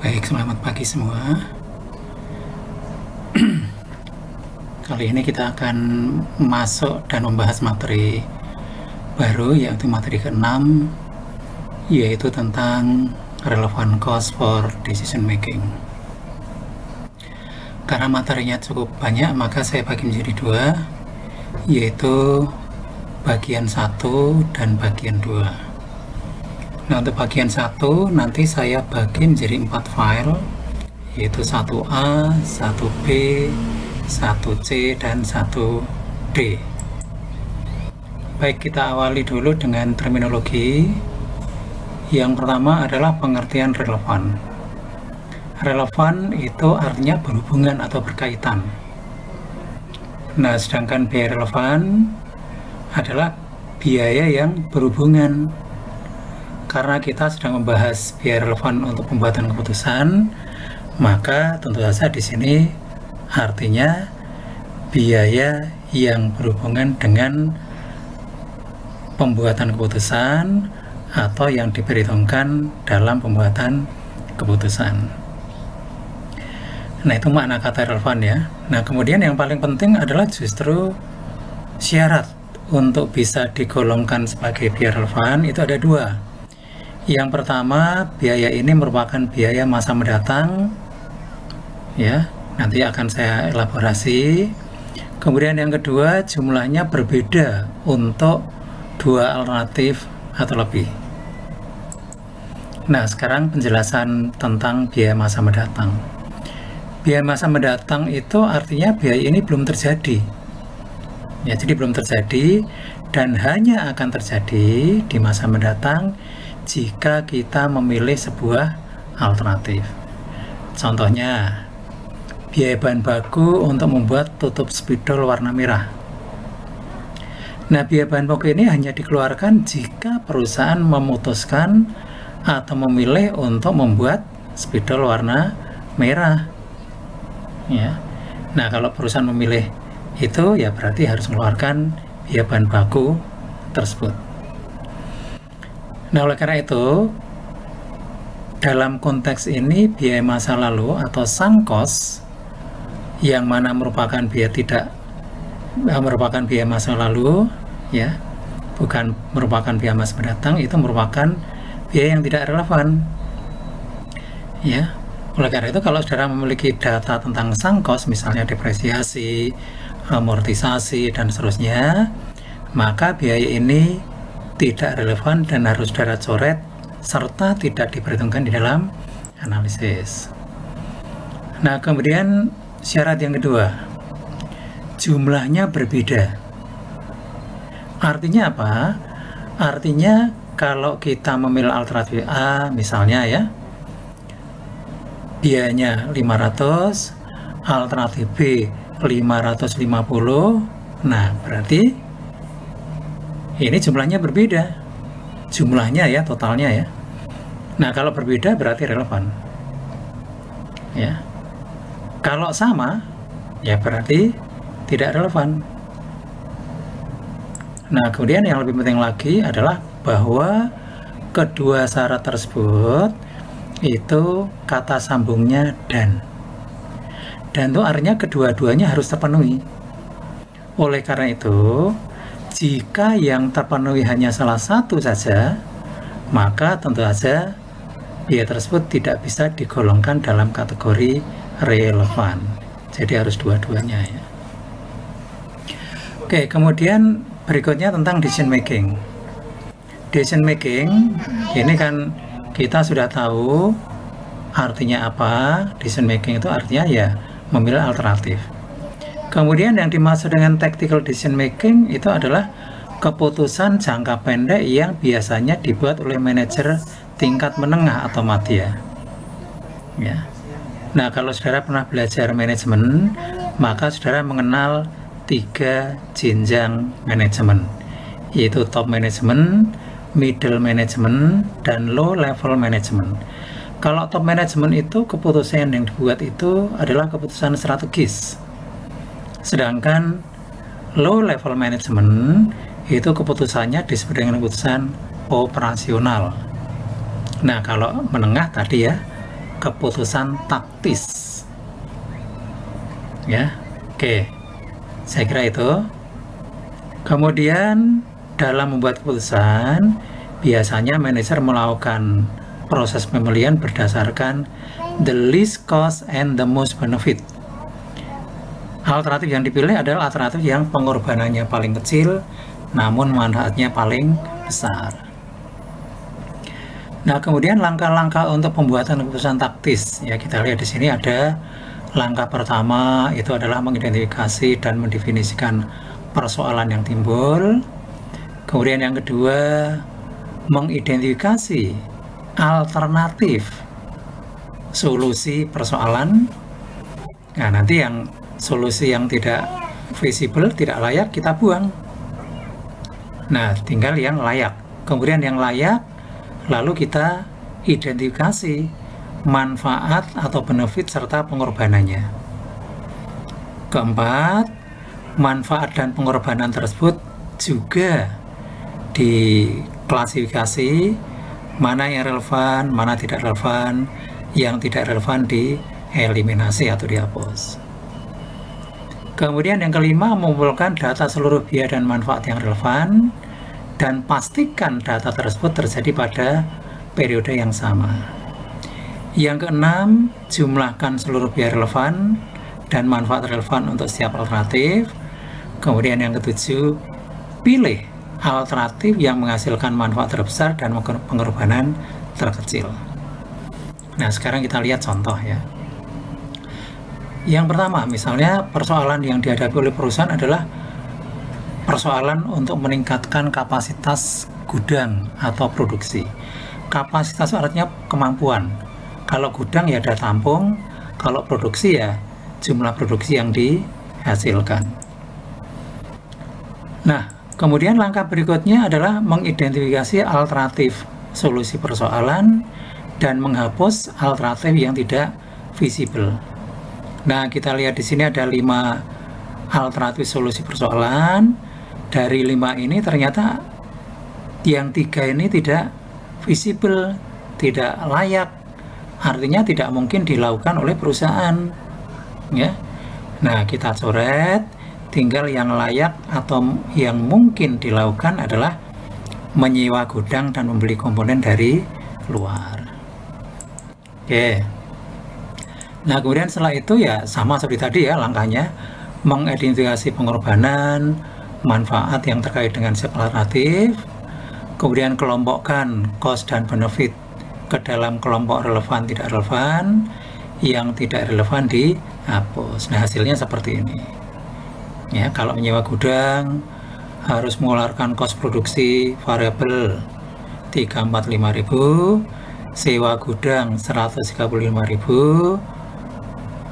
Baik, selamat pagi semua. Kali ini kita akan masuk dan membahas materi baru, yaitu materi ke-6, yaitu tentang relevant cause for decision making. Karena materinya cukup banyak, maka saya bagi menjadi dua, yaitu bagian 1 dan bagian 2. Nah, untuk bagian 1 nanti saya bagi menjadi 4 file, yaitu 1A, 1B, 1C, dan 1D. Baik, kita awali dulu dengan terminologi. Yang pertama adalah pengertian relevan. Relevan itu artinya berhubungan atau berkaitan. Nah, sedangkan biaya relevan adalah biaya yang berhubungan. Karena kita sedang membahas biaya relevan untuk pembuatan keputusan, maka tentu saja di sini artinya biaya yang berhubungan dengan pembuatan keputusan atau yang diperhitungkan dalam pembuatan keputusan. Nah, itu makna kata relevan ya. Nah, kemudian yang paling penting adalah justru syarat untuk bisa digolongkan sebagai biaya relevan itu ada dua. Yang pertama, biaya ini merupakan biaya masa mendatang, ya, nanti akan saya elaborasi. Kemudian yang kedua, jumlahnya berbeda untuk dua alternatif atau lebih. Nah, sekarang penjelasan tentang biaya masa mendatang. Biaya masa mendatang itu artinya biaya ini belum terjadi. Ya, jadi belum terjadi dan hanya akan terjadi di masa mendatang jika kita memilih sebuah alternatif. Contohnya, biaya bahan baku untuk membuat tutup spidol warna merah. Nah, biaya bahan baku ini hanya dikeluarkan jika perusahaan memutuskan atau memilih untuk membuat spidol warna merah. Ya. Nah, kalau perusahaan memilih itu, ya berarti harus mengeluarkan biaya bahan baku tersebut. Nah, oleh karena itu, dalam konteks ini biaya masa lalu atau sunk cost yang mana merupakan biaya masa lalu, ya, bukan merupakan biaya masa mendatang, itu merupakan biaya yang tidak relevan. Ya, oleh karena itu kalau saudara memiliki data tentang sunk cost, misalnya depresiasi, amortisasi, dan seterusnya, maka biaya ini tidak relevan dan harus saudara coret serta tidak diperhitungkan di dalam analisis. Nah, kemudian syarat yang kedua, jumlahnya berbeda. Artinya apa? Artinya kalau kita memilih alternatif A misalnya ya, biayanya 500, alternatif B 550, nah berarti ini jumlahnya berbeda, jumlahnya ya, totalnya ya. Nah, kalau berbeda berarti relevan. Ya. Kalau sama, ya berarti tidak relevan. Nah, kemudian yang lebih penting lagi adalah bahwa kedua syarat tersebut itu kata sambungnya dan itu artinya kedua-duanya harus terpenuhi. Oleh karena itu, jika yang terpenuhi hanya salah satu saja, maka tentu saja biaya tersebut tidak bisa digolongkan dalam kategori relevan. Jadi harus dua-duanya ya. Oke, kemudian berikutnya tentang decision making. Decision making ini kan kita sudah tahu artinya apa. Decision making itu artinya ya memilih alternatif. Kemudian yang dimaksud dengan tactical decision making itu adalah keputusan jangka pendek yang biasanya dibuat oleh manajer tingkat menengah atau madya. Ya. Nah, kalau saudara pernah belajar manajemen, maka saudara mengenal 3 jenjang manajemen, yaitu top management, middle management, dan low level management. Kalau top management itu keputusan yang dibuat itu adalah keputusan strategis. Sedangkan low level management itu keputusannya disebut dengan keputusan operasional. Nah, kalau menengah tadi ya, keputusan taktis. Ya, oke. Saya kira itu. Kemudian dalam membuat keputusan, biasanya manajer melakukan proses pemilihan berdasarkan the least cost and the most benefit. Alternatif yang dipilih adalah alternatif yang pengorbanannya paling kecil, namun manfaatnya paling besar. Nah, kemudian langkah-langkah untuk pembuatan keputusan taktis. Ya, kita lihat di sini ada langkah pertama, itu adalah mengidentifikasi dan mendefinisikan persoalan yang timbul. Kemudian yang kedua, mengidentifikasi alternatif solusi persoalan. Nah, nanti yang solusi yang tidak visible, tidak layak, kita buang. Nah, tinggal yang layak. Kemudian yang layak, lalu kita identifikasi manfaat atau benefit serta pengorbanannya. Keempat, manfaat dan pengorbanan tersebut juga diklasifikasi, mana yang relevan, mana tidak relevan, yang tidak relevan dieliminasi atau dihapus. Kemudian yang kelima, mengumpulkan data seluruh biaya dan manfaat yang relevan dan pastikan data tersebut terjadi pada periode yang sama. Yang keenam, jumlahkan seluruh biaya relevan dan manfaat relevan untuk setiap alternatif. Kemudian yang ketujuh, pilih alternatif yang menghasilkan manfaat terbesar dan pengorbanan terkecil. Nah, sekarang kita lihat contoh ya. Yang pertama, misalnya persoalan yang dihadapi oleh perusahaan adalah persoalan untuk meningkatkan kapasitas gudang atau produksi. Kapasitas artinya kemampuan. Kalau gudang ya ada tampung, kalau produksi ya jumlah produksi yang dihasilkan. Nah, kemudian langkah berikutnya adalah mengidentifikasi alternatif solusi persoalan dan menghapus alternatif yang tidak visible. Nah, kita lihat di sini ada 5 alternatif solusi persoalan. Dari 5 ini ternyata yang 3 ini tidak visible, tidak layak. Artinya tidak mungkin dilakukan oleh perusahaan. Ya. Nah, kita coret, tinggal yang layak atau yang mungkin dilakukan adalah menyewa gudang dan membeli komponen dari luar. Oke. Nah, kemudian setelah itu ya sama seperti tadi ya langkahnya, mengidentifikasi pengorbanan, manfaat yang terkait dengan setiap alternatif, kemudian kelompokkan cost dan benefit ke dalam kelompok relevan tidak relevan, yang tidak relevan dihapus. Nah, hasilnya seperti ini. Ya, kalau menyewa gudang harus mengeluarkan kos produksi variabel 345.000, sewa gudang 135.000.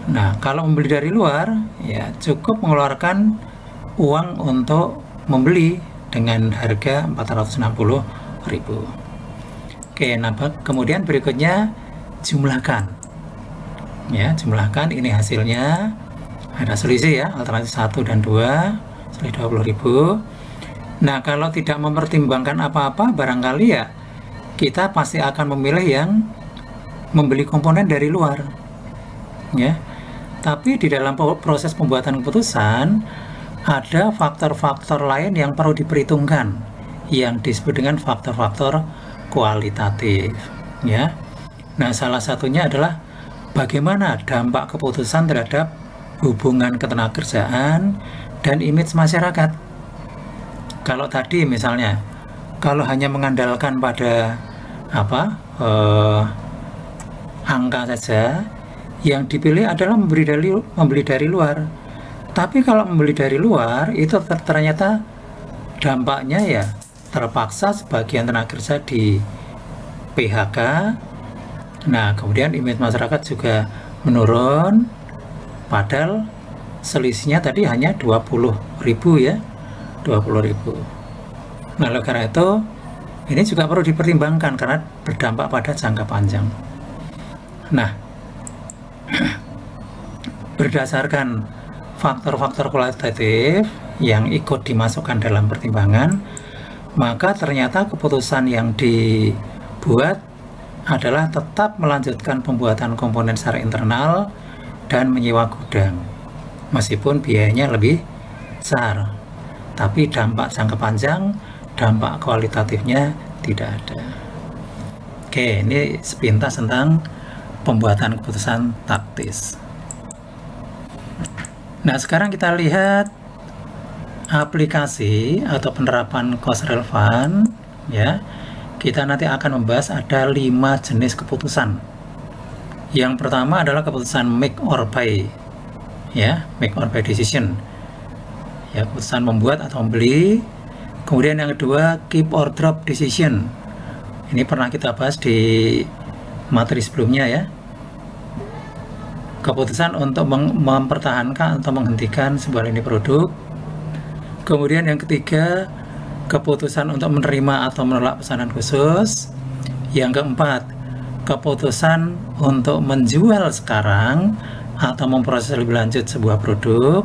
Nah, kalau membeli dari luar, ya cukup mengeluarkan uang untuk membeli dengan harga 460.000. Oke, nah kemudian berikutnya jumlahkan. Ya, jumlahkan ini hasilnya. Ada selisih ya, alternatif 1 dan 2, selisih 20.000. Nah, kalau tidak mempertimbangkan apa-apa, barangkali ya kita pasti akan memilih yang membeli komponen dari luar. Ya. Tapi di dalam proses pembuatan keputusan ada faktor-faktor lain yang perlu diperhitungkan yang disebut dengan faktor-faktor kualitatif, ya. Nah, salah satunya adalah bagaimana dampak keputusan terhadap hubungan ketenagakerjaan dan image masyarakat. Kalau tadi misalnya, kalau hanya mengandalkan pada angka saja, yang dipilih adalah membeli dari luar. Tapi kalau membeli dari luar itu ternyata dampaknya ya terpaksa sebagian tenaga kerja di PHK. Nah, kemudian image masyarakat juga menurun, padahal selisihnya tadi hanya 20.000 ya, 20.000. Nah, oleh karena itu ini juga perlu dipertimbangkan karena berdampak pada jangka panjang. Nah, berdasarkan faktor-faktor kualitatif yang ikut dimasukkan dalam pertimbangan, maka ternyata keputusan yang dibuat adalah tetap melanjutkan pembuatan komponen secara internal dan menyewa gudang, meskipun biayanya lebih besar, tapi dampak jangka panjang, dampak kualitatifnya tidak ada. Oke, ini sepintas tentang pembuatan keputusan taktis. Nah, sekarang kita lihat aplikasi atau penerapan cost relevan, ya. Kita nanti akan membahas ada 5 jenis keputusan. Yang pertama adalah keputusan make or buy, ya, make or buy decision, ya, keputusan membuat atau membeli. Kemudian yang kedua keep or drop decision. Ini pernah kita bahas di materi sebelumnya, ya. Keputusan untuk mempertahankan atau menghentikan sebuah lini produk. Kemudian yang ketiga keputusan untuk menerima atau menolak pesanan khusus. Yang keempat, keputusan untuk menjual sekarang atau memproses lebih lanjut sebuah produk.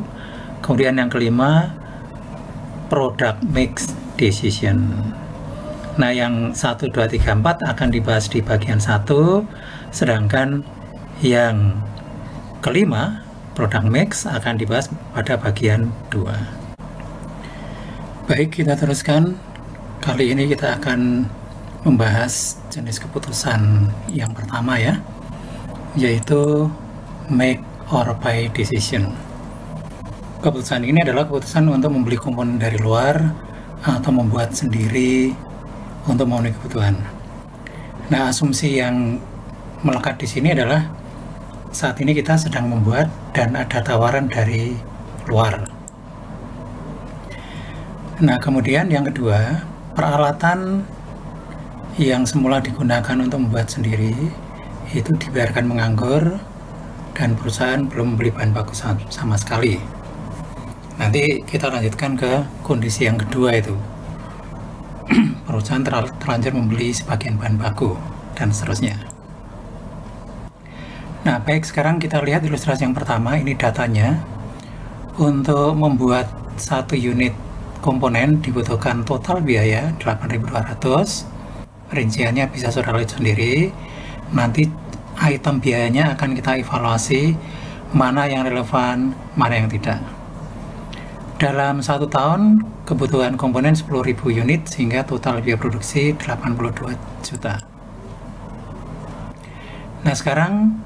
Kemudian yang kelima, product mix decision. Nah, yang 1, 2, 3, 4 akan dibahas di bagian 1, sedangkan yang kelima, product mix, akan dibahas pada bagian 2. Baik, kita teruskan. Kali ini kita akan membahas jenis keputusan yang pertama, ya, yaitu make or buy decision. Keputusan ini adalah keputusan untuk membeli komponen dari luar atau membuat sendiri untuk memenuhi kebutuhan. Nah, asumsi yang melekat di sini adalah saat ini kita sedang membuat dan ada tawaran dari luar. Nah, kemudian yang kedua, peralatan yang semula digunakan untuk membuat sendiri itu dibiarkan menganggur dan perusahaan belum membeli bahan baku sama sekali. Nanti kita lanjutkan ke kondisi yang kedua, itu perusahaan terlanjur membeli sebagian bahan baku dan seterusnya. Nah, baik, sekarang kita lihat ilustrasi yang pertama. Ini datanya. Untuk membuat 1 unit komponen dibutuhkan total biaya 8.200. Rinciannya bisa saudara lihat sendiri. Nanti item biayanya akan kita evaluasi, mana yang relevan, mana yang tidak. Dalam 1 tahun kebutuhan komponen 10.000 unit, sehingga total biaya produksi 82 juta. Nah, sekarang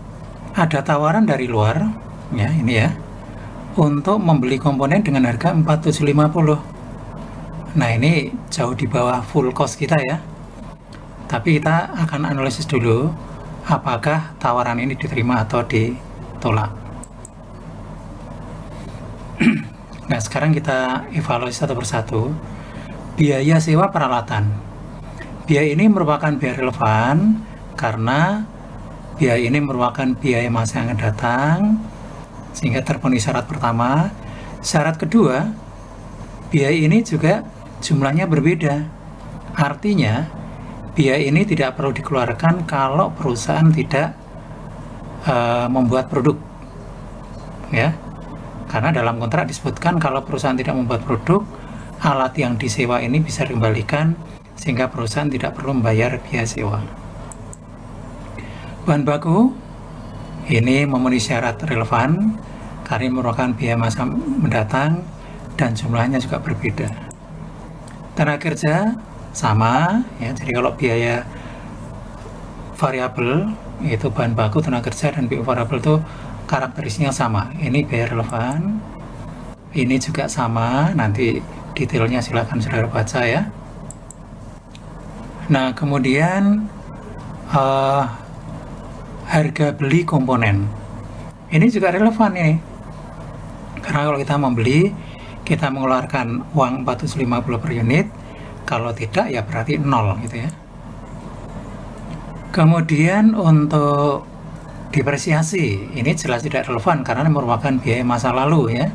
ada tawaran dari luar, ya, ini ya, untuk membeli komponen dengan harga 4.750. Nah, ini jauh di bawah full cost kita, ya. Tapi kita akan analisis dulu apakah tawaran ini diterima atau ditolak. Nah, sekarang kita evaluasi satu persatu. Biaya sewa peralatan. Biaya ini merupakan biaya relevan karena biaya ini merupakan biaya masa yang akan datang, sehingga terpenuhi syarat pertama. Syarat kedua, biaya ini juga jumlahnya berbeda. Artinya, biaya ini tidak perlu dikeluarkan kalau perusahaan tidak membuat produk, ya. Karena dalam kontrak disebutkan kalau perusahaan tidak membuat produk, alat yang disewa ini bisa dikembalikan, sehingga perusahaan tidak perlu membayar biaya sewa. Bahan baku ini memenuhi syarat relevan karena merupakan biaya masa mendatang dan jumlahnya juga berbeda. Tenaga kerja sama, ya. Jadi kalau biaya variabel yaitu bahan baku, tenaga kerja, dan biaya variabel itu karakteristiknya sama. Ini biaya relevan. Ini juga sama. Nanti detailnya silakan saudara baca, ya. Nah, kemudian harga beli komponen ini juga relevan ini, karena kalau kita membeli, kita mengeluarkan uang 450 per unit. Kalau tidak, ya berarti 0, gitu, ya. Kemudian untuk depresiasi, ini jelas tidak relevan karena merupakan biaya masa lalu, ya.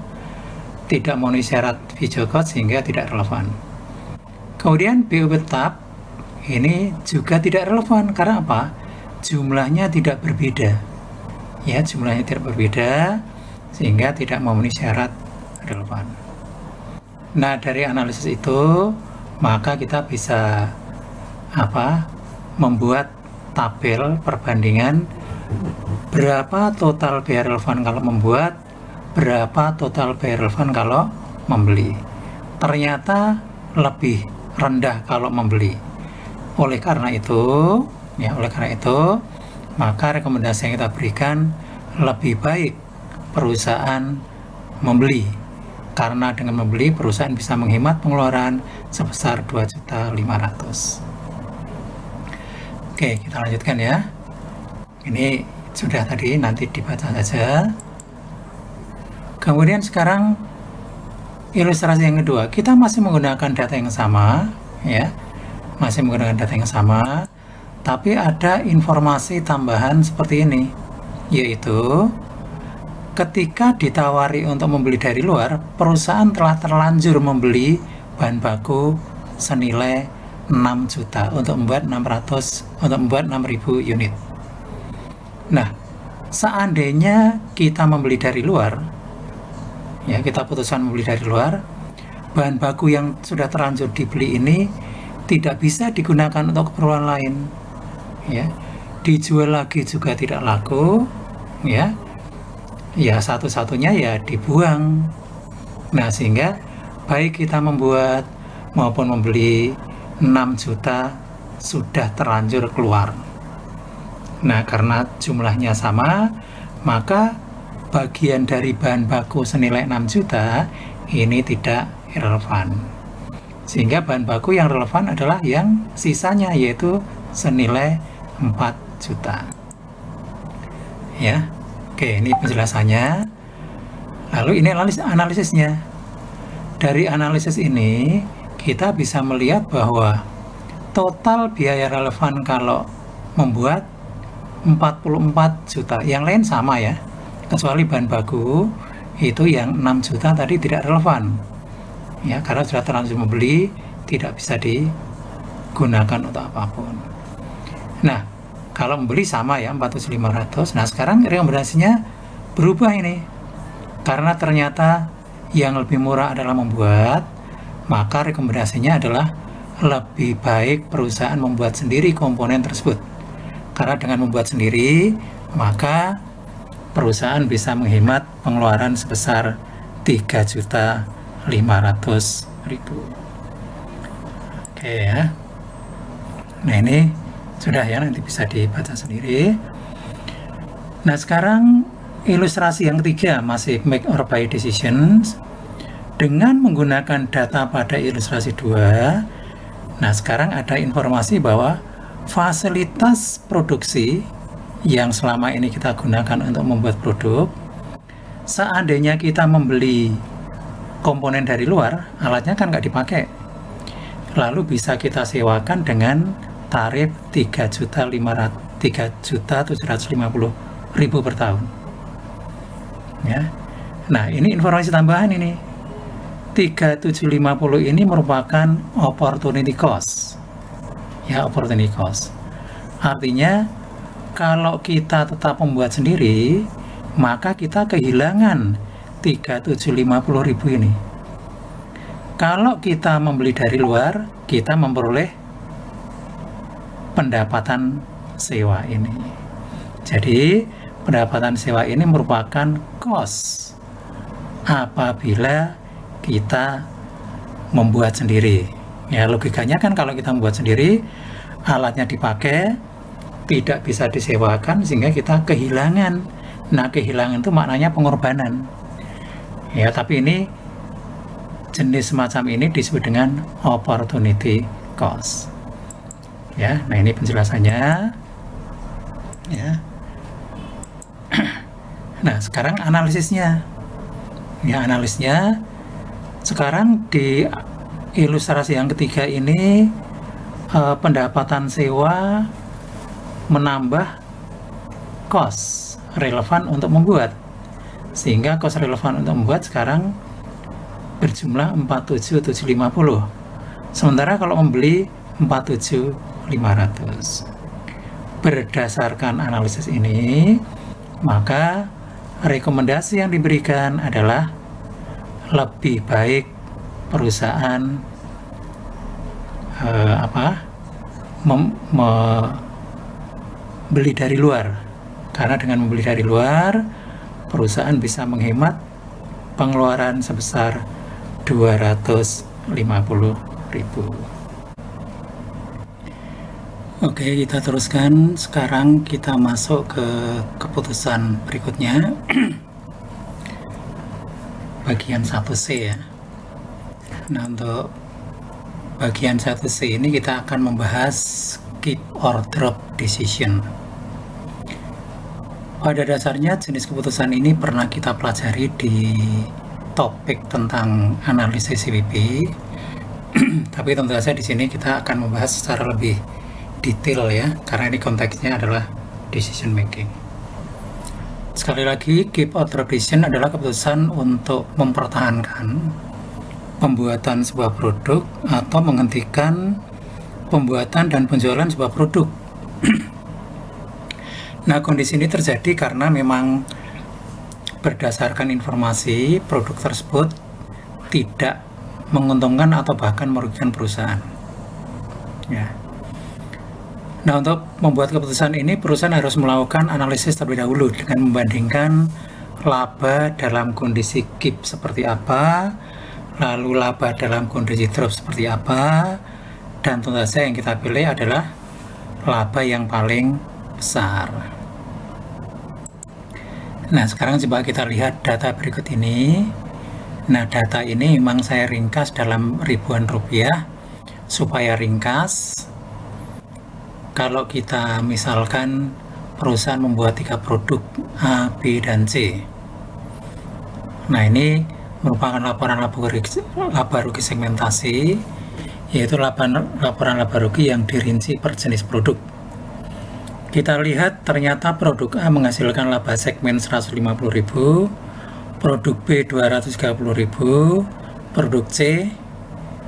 Tidak memenuhi syarat video cost sehingga tidak relevan. Kemudian BOP tetap ini juga tidak relevan karena apa? Jumlahnya tidak berbeda, ya, jumlahnya tidak berbeda sehingga tidak memenuhi syarat relevan. Nah, dari analisis itu maka kita bisa membuat tabel perbandingan berapa total biaya relevan kalau membuat, berapa total biaya relevan kalau membeli. Ternyata lebih rendah kalau membeli. Oleh karena itu, maka rekomendasi yang kita berikan lebih baik perusahaan membeli. Karena dengan membeli, perusahaan bisa menghemat pengeluaran sebesar 2.500.000. Oke, kita lanjutkan ya. Ini sudah tadi, nanti dibaca saja. Kemudian sekarang ilustrasi yang kedua, kita masih menggunakan data yang sama, ya, tapi ada informasi tambahan seperti ini, yaitu ketika ditawari untuk membeli dari luar, perusahaan telah terlanjur membeli bahan baku senilai 6 juta untuk membuat 6.000 unit. Nah, seandainya kita membeli dari luar, ya, kita putuskan membeli dari luar, bahan baku yang sudah terlanjur dibeli ini tidak bisa digunakan untuk keperluan lain, ya, dijual lagi juga tidak laku, ya, satu-satunya ya dibuang. Nah, sehingga baik kita membuat maupun membeli 6 juta sudah terlanjur keluar. Nah, karena jumlahnya sama, maka bagian dari bahan baku senilai 6 juta ini tidak relevan. Sehingga bahan baku yang relevan adalah yang sisanya, yaitu senilai 4 juta. Ya. Oke, ini penjelasannya. Lalu ini analisisnya. Dari analisis ini, kita bisa melihat bahwa total biaya relevan kalau membuat 44 juta. Yang lain sama ya, kecuali bahan baku itu yang 6 juta tadi tidak relevan, ya, karena sudah terlanjur membeli, tidak bisa digunakan untuk apapun. Nah, kalau membeli sama ya, 4.500. Nah, sekarang rekomendasinya berubah ini, karena ternyata yang lebih murah adalah membuat, maka rekomendasinya adalah lebih baik perusahaan membuat sendiri komponen tersebut. Karena dengan membuat sendiri, maka perusahaan bisa menghemat pengeluaran sebesar 3.500.000. Oke ya. Nah, ini sudah ya, nanti bisa dibaca sendiri. Nah, sekarang ilustrasi yang ketiga, masih make or buy decisions dengan menggunakan data pada ilustrasi 2. Nah, sekarang ada informasi bahwa fasilitas produksi yang selama ini kita gunakan untuk membuat produk, seandainya kita membeli komponen dari luar, alatnya kan nggak dipakai, lalu bisa kita sewakan dengan tarif 3.750.000 per tahun, ya. Nah, ini informasi tambahan ini. 3.750 ini merupakan opportunity cost, ya, opportunity cost. Artinya kalau kita tetap membuat sendiri, maka kita kehilangan 3.750.000 ini. Kalau kita membeli dari luar, kita memperoleh pendapatan sewa ini. Jadi pendapatan sewa ini merupakan cost apabila kita membuat sendiri. Ya, logikanya kan kalau kita membuat sendiri, alatnya dipakai, tidak bisa disewakan, sehingga kita kehilangan. Nah, kehilangan itu maknanya pengorbanan. Ya, tapi ini jenis semacam ini disebut dengan opportunity cost. Ya, nah ini penjelasannya. Ya. Nah, sekarang analisisnya. Ya, analisnya sekarang di ilustrasi yang ketiga ini pendapatan sewa menambah cost relevan untuk membuat, sehingga cost relevan untuk membuat sekarang berjumlah 47.750, sementara kalau membeli 4.750. Berdasarkan analisis ini, maka rekomendasi yang diberikan adalah lebih baik perusahaan beli dari luar. Karena dengan membeli dari luar, perusahaan bisa menghemat pengeluaran sebesar 250.000. Oke, kita teruskan. Sekarang kita masuk ke keputusan berikutnya. Bagian 1C ya. Nah, untuk bagian 1C ini kita akan membahas keep or drop decision. Pada dasarnya jenis keputusan ini pernah kita pelajari di topik tentang analisis CVP. Tapi tentu saja di sini kita akan membahas secara lebih detail ya, karena ini konteksnya adalah decision making. Sekali lagi, keep or drop decision adalah keputusan untuk mempertahankan pembuatan sebuah produk atau menghentikan pembuatan dan penjualan sebuah produk. Nah, kondisi ini terjadi karena memang berdasarkan informasi produk tersebut tidak menguntungkan atau bahkan merugikan perusahaan. Ya. Nah, untuk membuat keputusan ini, perusahaan harus melakukan analisis terlebih dahulu dengan membandingkan laba dalam kondisi keep seperti apa, lalu laba dalam kondisi drop seperti apa, dan tentu saja yang kita pilih adalah laba yang paling besar. Nah, sekarang coba kita lihat data berikut ini. Nah, data ini memang saya ringkas dalam ribuan rupiah supaya ringkas. Kalau kita misalkan perusahaan membuat 3 produk A, B, dan C. Nah, ini merupakan laporan laba rugi segmentasi, yaitu laporan laba rugi yang dirinci per jenis produk. Kita lihat ternyata produk A menghasilkan laba segmen 150.000, produk B 230.000, produk C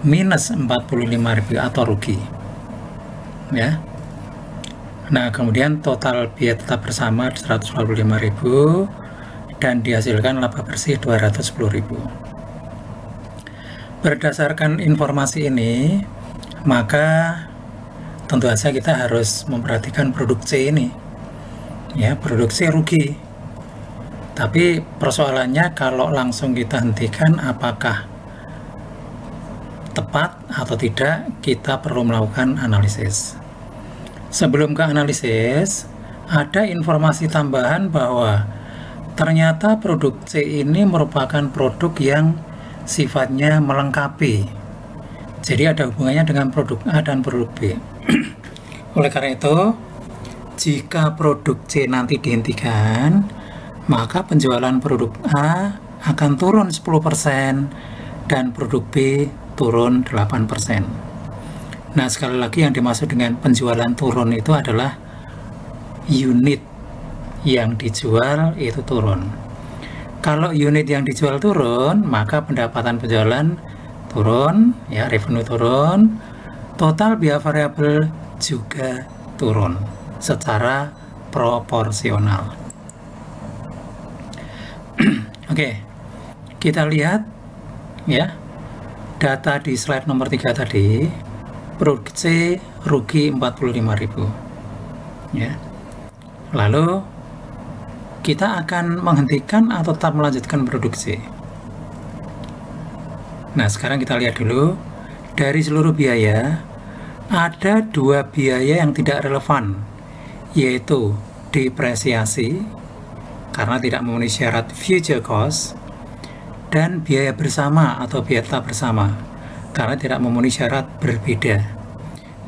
minus 45.000 atau rugi. Ya. Nah, kemudian total biaya tetap bersama 145.000 dan dihasilkan laba bersih 210.000. Berdasarkan informasi ini, maka tentu saja kita harus memperhatikan produk C ini. Ya, produk C rugi. Tapi persoalannya kalau langsung kita hentikan, apakah tepat atau tidak, kita perlu melakukan analisis. Sebelum ke analisis, ada informasi tambahan bahwa ternyata produk C ini merupakan produk yang sifatnya melengkapi. Jadi ada hubungannya dengan produk A dan produk B. Oleh karena itu, jika produk C nanti dihentikan, maka penjualan produk A akan turun 10% dan produk B turun 8%. Nah, sekali lagi yang dimaksud dengan penjualan turun itu adalah unit yang dijual itu turun. Kalau unit yang dijual turun, maka pendapatan penjualan turun, ya, revenue turun, total biaya variabel juga turun secara proporsional. Oke, kita lihat ya data di slide nomor 3 tadi. Produk C rugi 45.000 ya. Lalu kita akan menghentikan atau tetap melanjutkan produksi. Nah, sekarang kita lihat dulu dari seluruh biaya ada 2 biaya yang tidak relevan, yaitu depresiasi karena tidak memenuhi syarat future cost, dan biaya bersama atau biaya tetap bersama karena tidak memenuhi syarat berbeda.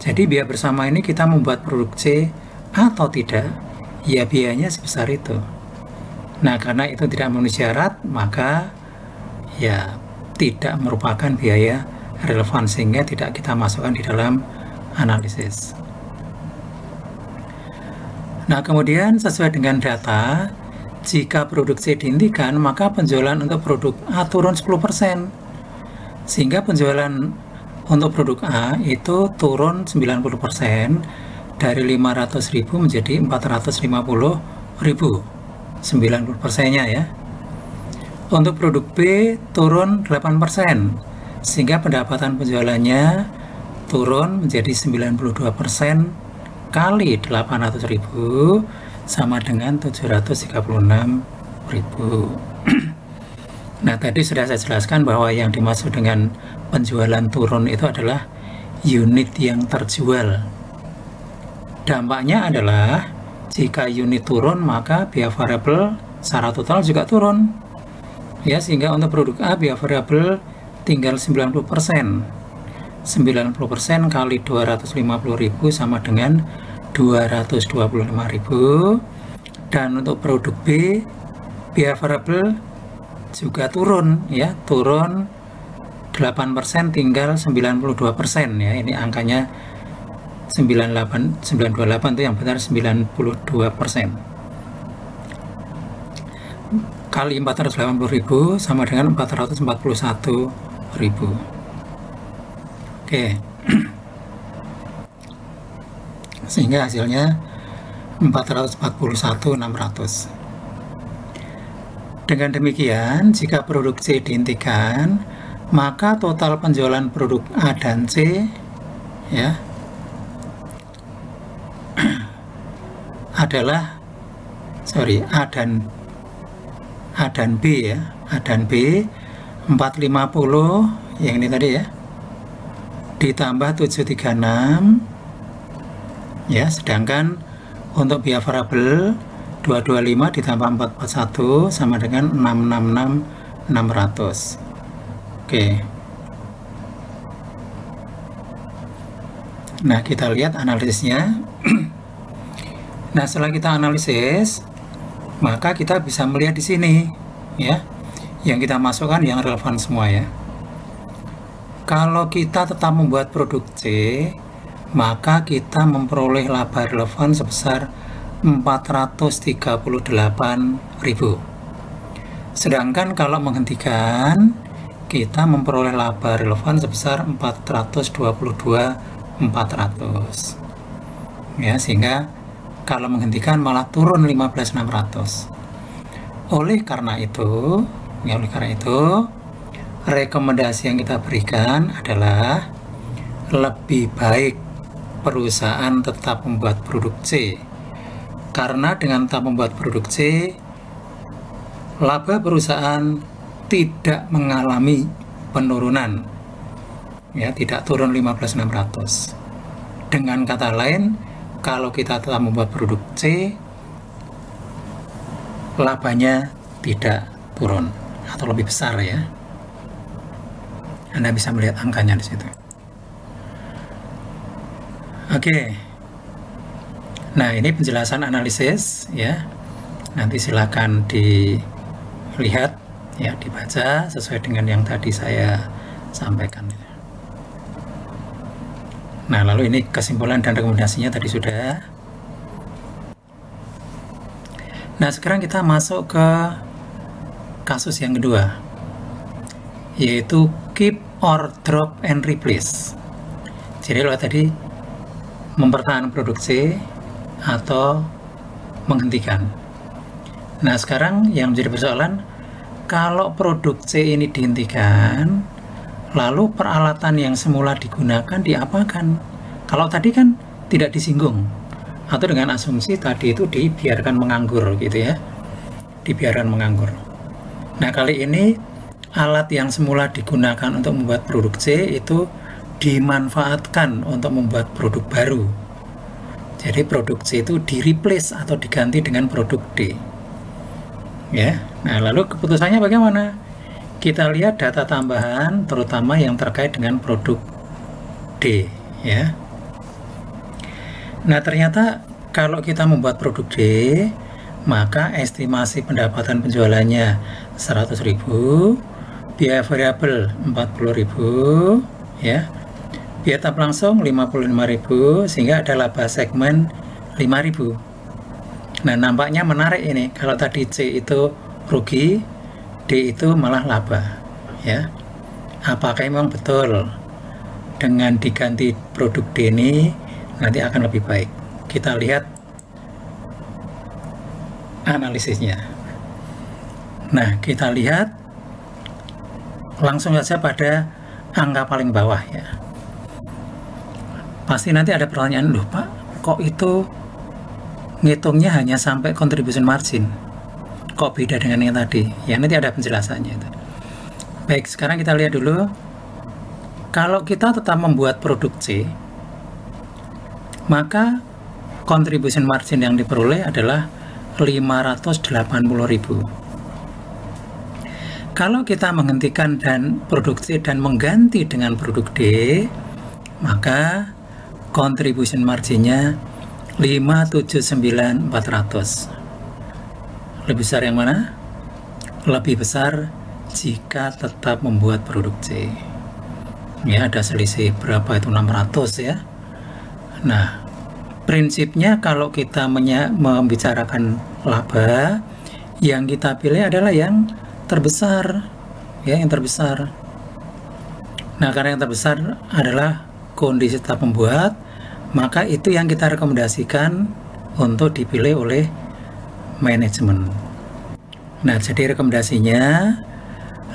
Jadi biaya bersama ini kita membuat produk C atau tidak, ya biayanya sebesar itu. Nah, karena itu tidak memenuhi syarat, maka ya tidak merupakan biaya relevan sehingga tidak kita masukkan di dalam analisis. Nah, kemudian sesuai dengan data, jika produk C dihentikan, maka penjualan untuk produk A turun 10%. Sehingga penjualan untuk produk A itu turun 90% dari 500.000 menjadi 450.000. 90%-nya ya. Untuk produk B turun 8%, sehingga pendapatan penjualannya turun menjadi 92% kali 800.000 sama dengan 736.000. Nah, tadi sudah saya jelaskan bahwa yang dimaksud dengan penjualan turun itu adalah unit yang terjual. Dampaknya adalah jika unit turun maka biaya variabel secara total juga turun. Ya, sehingga untuk produk A biaya variabel tinggal 90%. 90% kali 250.000 sama dengan 225.000. Dan untuk produk B biaya variabel juga turun, ya, turun 8% tinggal 92%, ya. Ini angkanya 928 itu yang benar 92%. Kali 480.000 sama dengan 441.000. Oke. Sehingga hasilnya 441.600. Dengan demikian, jika produk C dihentikan, maka total penjualan produk A dan C, ya, adalah A dan B, ya. A dan B 450 yang ini tadi, ya, ditambah 736, ya, sedangkan untuk biaya variabel 225 ditambah 441 sama dengan 666.600. Oke. Nah, kita lihat analisisnya. Nah, setelah kita analisis, maka kita bisa melihat di sini, ya, yang kita masukkan yang relevan semua, ya. Kalau kita tetap membuat produk C, maka kita memperoleh laba relevan sebesar 438.000. Sedangkan kalau menghentikan, kita memperoleh laba relevan sebesar 422.400. Ya, sehingga kalau menghentikan malah turun 15.600. Oleh karena itu, rekomendasi yang kita berikan adalah lebih baik perusahaan tetap membuat produk C. Karena dengan tetap membuat produk C, laba perusahaan tidak mengalami penurunan, ya, tidak turun 15.600. Dengan kata lain, kalau kita tetap membuat produk C, labanya tidak turun atau lebih besar, ya. Anda bisa melihat angkanya di situ. Oke. Nah, ini penjelasan analisis, ya. Nanti silakan dilihat, ya, dibaca sesuai dengan yang tadi saya sampaikan. Nah, lalu ini kesimpulan dan rekomendasinya tadi sudah. Nah, sekarang kita masuk ke kasus yang kedua, yaitu keep or drop and replace. Jadi kalau tadi mempertahankan produk C atau menghentikan. Nah, sekarang yang menjadi persoalan, kalau produk C ini dihentikan, lalu peralatan yang semula digunakan diapakan? Kalau tadi kan tidak disinggung, atau dengan asumsi tadi itu dibiarkan menganggur, gitu, ya, dibiarkan menganggur. Nah, kali ini alat yang semula digunakan untuk membuat produk C itu dimanfaatkan untuk membuat produk baru. Jadi produk C itu di-replace atau diganti dengan produk D. Ya. Nah, lalu keputusannya bagaimana? Kita lihat data tambahan terutama yang terkait dengan produk D, ya. Nah, ternyata kalau kita membuat produk D, maka estimasi pendapatan penjualannya 100.000, biaya variabel 40.000, ya. Biaya tahap langsung 55.000, sehingga ada laba segmen 5.000. Nah, nampaknya menarik ini. Kalau tadi C itu rugi, D itu malah laba, ya. Apakah memang betul dengan diganti produk D ini nanti akan lebih baik? Kita lihat analisisnya. Nah, kita lihat langsung saja pada angka paling bawah, ya. Pasti nanti ada pertanyaan, loh Pak, kok itu ngitungnya hanya sampai contribution margin, kok beda dengan yang tadi? Ya, nanti ada penjelasannya itu. Baik, sekarang kita lihat dulu. Kalau kita tetap membuat produk C, maka contribution margin yang diperoleh adalah 580.000. Kalau kita menghentikan dan produk C dan mengganti dengan produk D, maka contribution marginnya 579.400. Lebih besar yang mana? Lebih besar jika tetap membuat produk C. Ya, ada selisih berapa itu, 600 ya. Nah, prinsipnya kalau kita membicarakan laba, yang kita pilih adalah yang terbesar, ya, yang terbesar. Nah, karena yang terbesar adalah kondisi tetap membuat, maka itu yang kita rekomendasikan untuk dipilih oleh manajemen. Nah, jadi rekomendasinya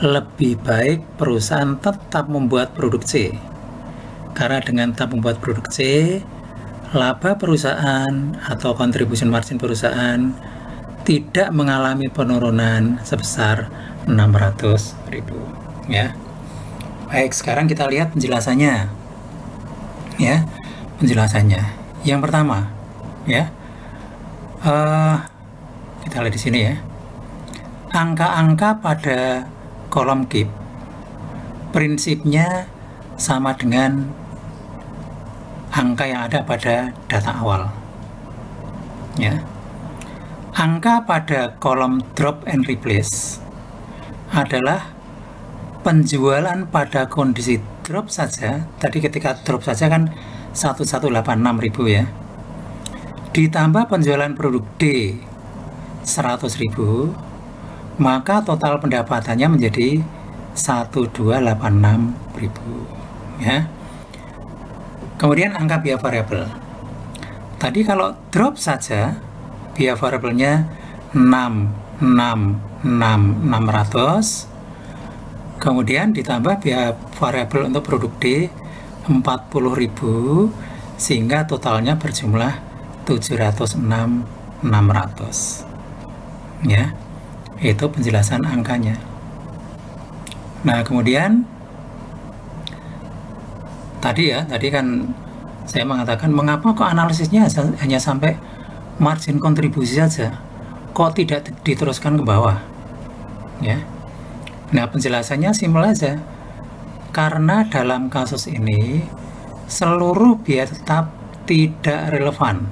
lebih baik perusahaan tetap membuat produk C, karena dengan tetap membuat produk C, laba perusahaan atau contribution margin perusahaan tidak mengalami penurunan sebesar 600.000 ya. Baik, sekarang kita lihat penjelasannya ya, penjelasannya. Yang pertama ya, kita lihat di sini ya, angka-angka pada kolom KIP prinsipnya sama dengan angka yang ada pada data awal ya. Angka pada kolom drop and replace adalah penjualan pada kondisi drop saja. Tadi ketika drop saja kan 1186.000 ya, ditambah penjualan produk D 100.000, maka total pendapatannya menjadi 1286.000 ya. Kemudian angka biaya variabel. Tadi kalau drop saja biaya variabelnya 600, kemudian ditambah biaya variabel untuk produk D 40.000, sehingga totalnya berjumlah 706.600 ya. Itu penjelasan angkanya. Nah, kemudian tadi kan saya mengatakan mengapa kok analisisnya hanya sampai margin kontribusi saja, kok tidak diteruskan ke bawah ya. Nah, penjelasannya simpel aja, karena dalam kasus ini seluruh biaya tetap tidak relevan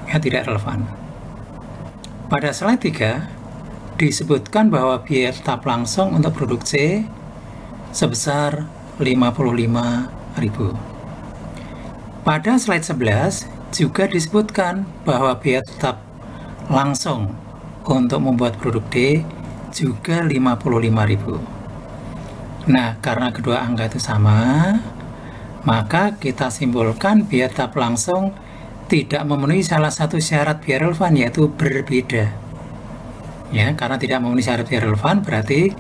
ya, tidak relevan. Pada slide 3 disebutkan bahwa biaya tetap langsung untuk produk C sebesar 55.000. Pada slide 11 juga disebutkan bahwa biaya tetap langsung untuk membuat produk D juga 55.000. Nah, karena kedua angka itu sama, maka kita simpulkan biaya tetap langsung tidak memenuhi salah satu syarat biaya relevan, yaitu berbeda. Ya, karena tidak memenuhi syarat biaya relevan berarti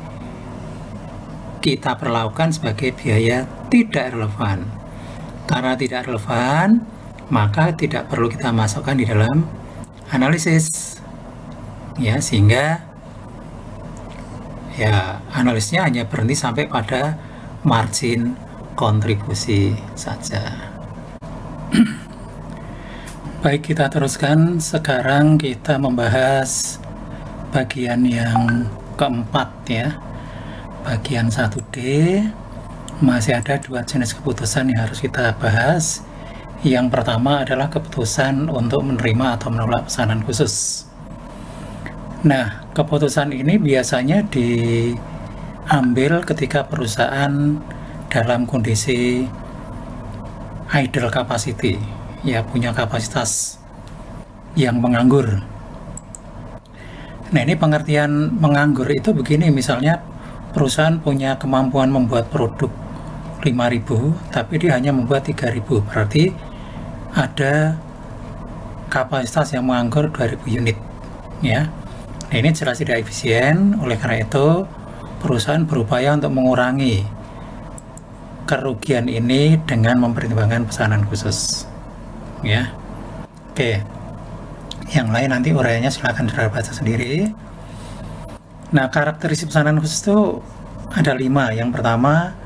kita perlakukan sebagai biaya tidak relevan. Karena tidak relevan, maka tidak perlu kita masukkan di dalam analisis ya, sehingga ya analisisnya hanya berhenti sampai pada margin kontribusi saja. Baik, kita teruskan. Sekarang kita membahas bagian yang keempat ya, bagian 1D. Masih ada dua jenis keputusan yang harus kita bahas. Yang pertama adalah keputusan untuk menerima atau menolak pesanan khusus. Nah, keputusan ini biasanya diambil ketika perusahaan dalam kondisi idle capacity, ya, punya kapasitas yang menganggur. Nah, ini pengertian menganggur itu begini, misalnya perusahaan punya kemampuan membuat produk 5.000, tapi dia hanya membuat 3.000, berarti ada kapasitas yang menganggur 2.000 unit ya. Nah, ini jelas tidak efisien. Oleh karena itu perusahaan berupaya untuk mengurangi kerugian ini dengan mempertimbangkan pesanan khusus ya. Oke, yang lain nanti uraiannya silahkan saudara baca sendiri. Nah, karakteristik pesanan khusus itu ada 5. Yang pertama,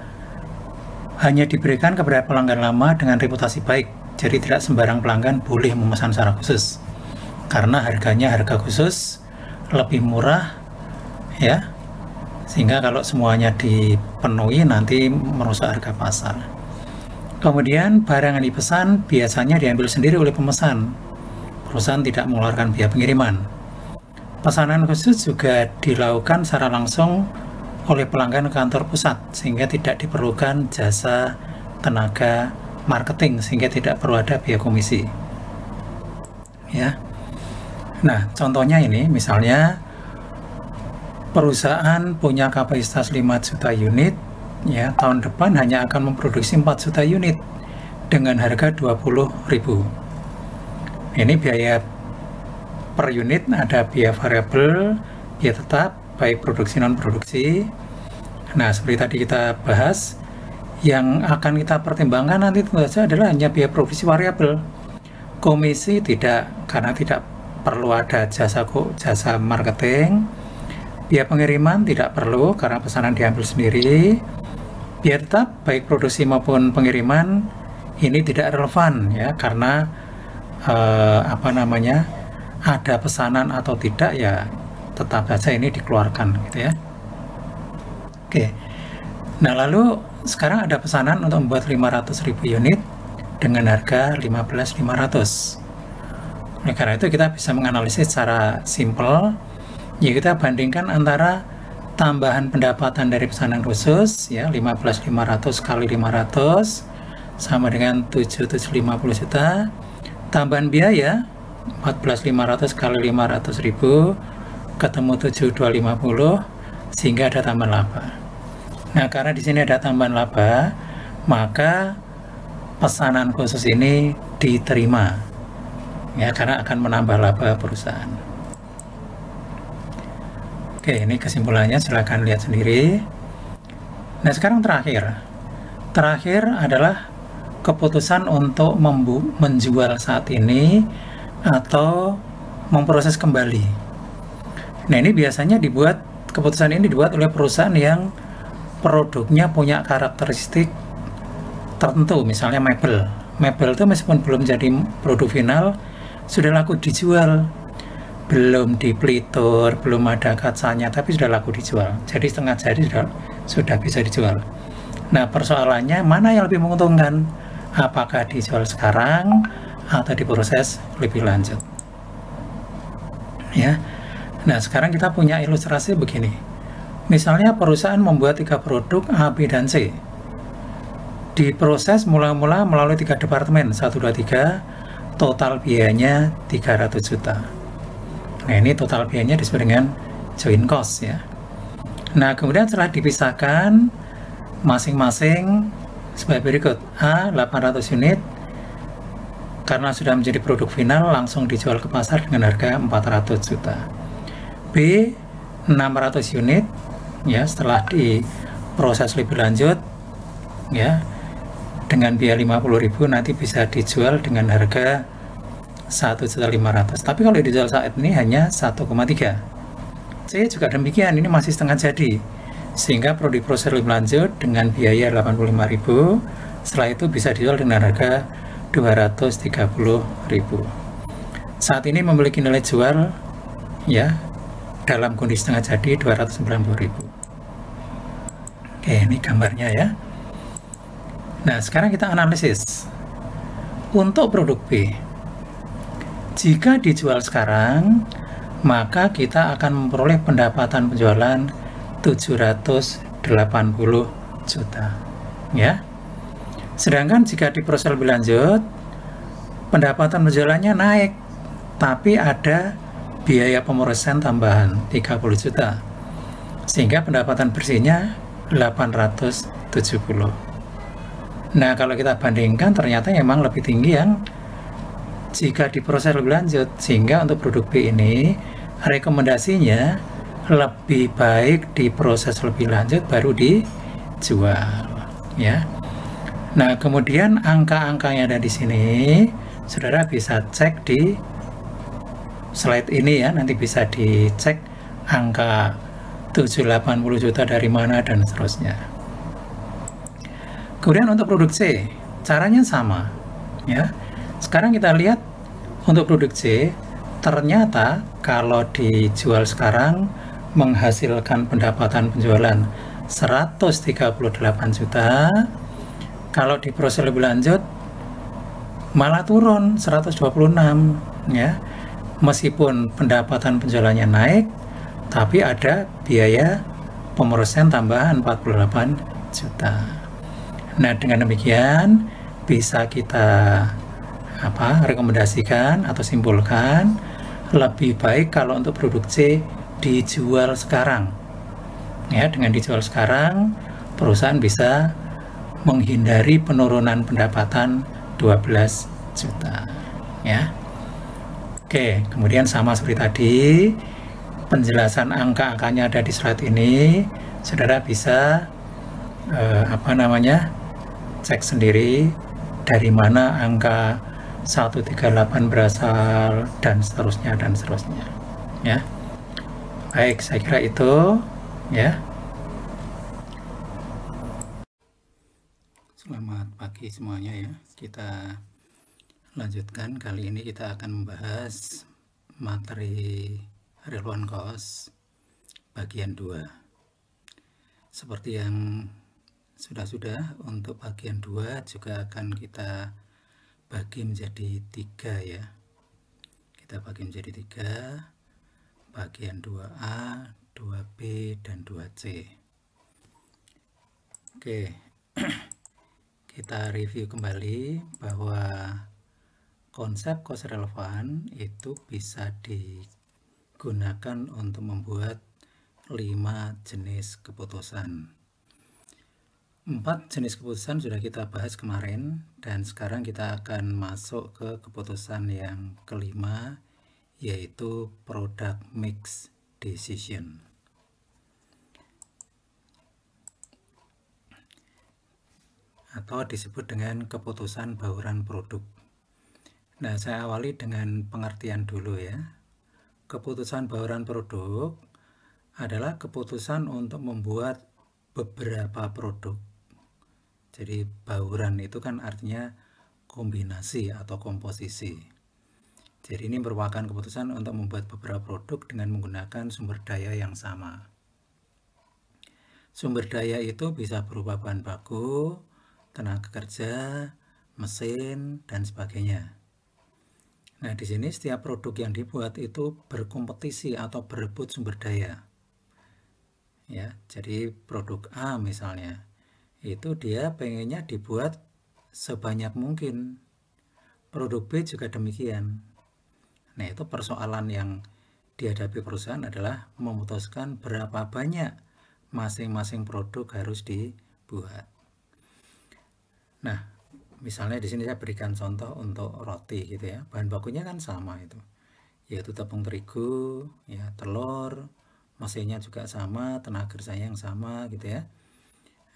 hanya diberikan kepada pelanggan lama dengan reputasi baik. Jadi tidak sembarang pelanggan boleh memesan secara khusus, karena harganya harga khusus lebih murah, ya, sehingga kalau semuanya dipenuhi nanti merusak harga pasar. Kemudian barang yang dipesan biasanya diambil sendiri oleh pemesan. Perusahaan tidak mengeluarkan biaya pengiriman. Pesanan khusus juga dilakukan secara langsung oleh pelanggan kantor pusat, sehingga tidak diperlukan jasa tenaga marketing, sehingga tidak perlu ada biaya komisi. Ya. Nah, contohnya ini, misalnya perusahaan punya kapasitas 5 juta unit, ya, tahun depan hanya akan memproduksi 4 juta unit dengan harga 20.000. Ini biaya per unit, ada biaya variabel, biaya tetap, baik produksi non produksi. Nah, seperti tadi kita bahas, yang akan kita pertimbangkan nanti tentu saja adalah hanya biaya produksi variabel. Komisi tidak, karena tidak perlu ada jasa marketing. Biaya pengiriman tidak perlu karena pesanan diambil sendiri. Biaya tetap baik produksi maupun pengiriman ini tidak relevan, ya, karena ada pesanan atau tidak, ya tetap saja ini dikeluarkan, gitu ya. Oke. Nah, lalu sekarang ada pesanan untuk membuat 500.000 unit dengan harga 15.500. Oleh karena itu kita bisa menganalisis secara simpel, ya, kita bandingkan antara tambahan pendapatan dari pesanan khusus, ya, 15.500 kali 500 sama dengan 7.750 juta, tambahan biaya 14.500 kali 500.000 ketemu 7.250, sehingga ada tambahan laba. Nah, karena di sini ada tambahan laba, maka pesanan khusus ini diterima, ya, karena akan menambah laba perusahaan. Oke, ini kesimpulannya, silakan lihat sendiri. Nah, sekarang terakhir adalah keputusan untuk menjual saat ini atau memproses kembali. Nah, ini biasanya keputusan ini dibuat oleh perusahaan yang produknya punya karakteristik tertentu, misalnya mebel. Mebel itu meskipun belum jadi produk final, sudah laku dijual. Belum dipelitur, belum ada kacanya, tapi sudah laku dijual. Jadi setengah jadi sudah bisa dijual. Nah, persoalannya mana yang lebih menguntungkan? Apakah dijual sekarang atau diproses lebih lanjut? Ya. Nah, sekarang kita punya ilustrasi begini. Misalnya perusahaan membuat 3 produk A, B, dan C. Diproses mula-mula melalui 3 departemen, 1, 2, 3, total biayanya 300 juta. Nah, ini total biayanya disebut dengan joint cost, ya. Nah, kemudian setelah dipisahkan masing-masing sebagai berikut. A 800 unit, karena sudah menjadi produk final langsung dijual ke pasar dengan harga 400 juta. B 600 unit, ya, setelah diproses lebih lanjut, ya, dengan biaya 50.000 nanti bisa dijual dengan harga 1.500.000. Tapi kalau dijual saat ini hanya 1,3. C juga demikian, ini masih setengah jadi, sehingga perlu diproses lebih lanjut dengan biaya 85.000. Setelah itu bisa dijual dengan harga 230.000. Saat ini memiliki nilai jual, ya, dalam kondisi setengah jadi 290.000. Oke, ini gambarnya, ya. Nah, sekarang kita analisis untuk produk B. Jika dijual sekarang, maka kita akan memperoleh pendapatan penjualan 780 juta, ya. Sedangkan jika diproses lebih lanjut, pendapatan penjualannya naik, tapi ada biaya pemrosesan tambahan 30 juta, sehingga pendapatan bersihnya 870. Nah, kalau kita bandingkan ternyata memang lebih tinggi yang jika diproses lebih lanjut, sehingga untuk produk B ini rekomendasinya lebih baik diproses lebih lanjut baru dijual, ya. Nah, kemudian angka-angka yang ada di sini Saudara bisa cek di slide ini ya, nanti bisa dicek angka 780 juta dari mana dan seterusnya. Kemudian untuk produk C, caranya sama ya. Sekarang kita lihat untuk produk C, ternyata kalau dijual sekarang menghasilkan pendapatan penjualan 138 juta. Kalau diproses lebih lanjut malah turun 126 ya. Meskipun pendapatan penjualannya naik, tapi ada biaya pemrosesan tambahan 48 juta. Nah, dengan demikian bisa kita rekomendasikan atau simpulkan lebih baik kalau untuk produk C dijual sekarang. Ya, dengan dijual sekarang perusahaan bisa menghindari penurunan pendapatan 12 juta ya. Oke, kemudian sama seperti tadi, penjelasan angka-angkanya ada di slide ini. Saudara bisa cek sendiri dari mana angka 138 berasal dan seterusnya ya. Baik, saya kira itu ya. Selamat pagi semuanya ya. Kita lanjutkan. Kali ini kita akan membahas materi real one cost bagian 2. Seperti yang sudah untuk bagian 2 juga akan kita bagi menjadi 3 ya. Kita bagi menjadi 3, bagian 2A, 2B, dan 2C. Oke, kita review kembali bahwa konsep cost relevan itu bisa digunakan untuk membuat 5 jenis keputusan. 4 jenis keputusan sudah kita bahas kemarin, dan sekarang kita akan masuk ke keputusan yang kelima, yaitu product mix decision. Atau disebut dengan keputusan bauran produk. Nah, saya awali dengan pengertian dulu ya. Keputusan bauran produk adalah keputusan untuk membuat beberapa produk. Jadi bauran itu kan artinya kombinasi atau komposisi. Jadi ini merupakan keputusan untuk membuat beberapa produk dengan menggunakan sumber daya yang sama. Sumber daya itu bisa berupa bahan baku, tenaga kerja, mesin, dan sebagainya. Nah, di sini setiap produk yang dibuat itu berkompetisi atau berebut sumber daya. Ya, jadi produk A misalnya, itu dia pengennya dibuat sebanyak mungkin. Produk B juga demikian. Nah, itu persoalan yang dihadapi perusahaan adalah memutuskan berapa banyak masing-masing produk harus dibuat. Nah, misalnya di sini saya berikan contoh untuk roti gitu ya. Bahan bakunya kan sama itu, yaitu tepung terigu, ya, telur, mesinnya juga sama, tenaga kerjanya yang sama gitu ya.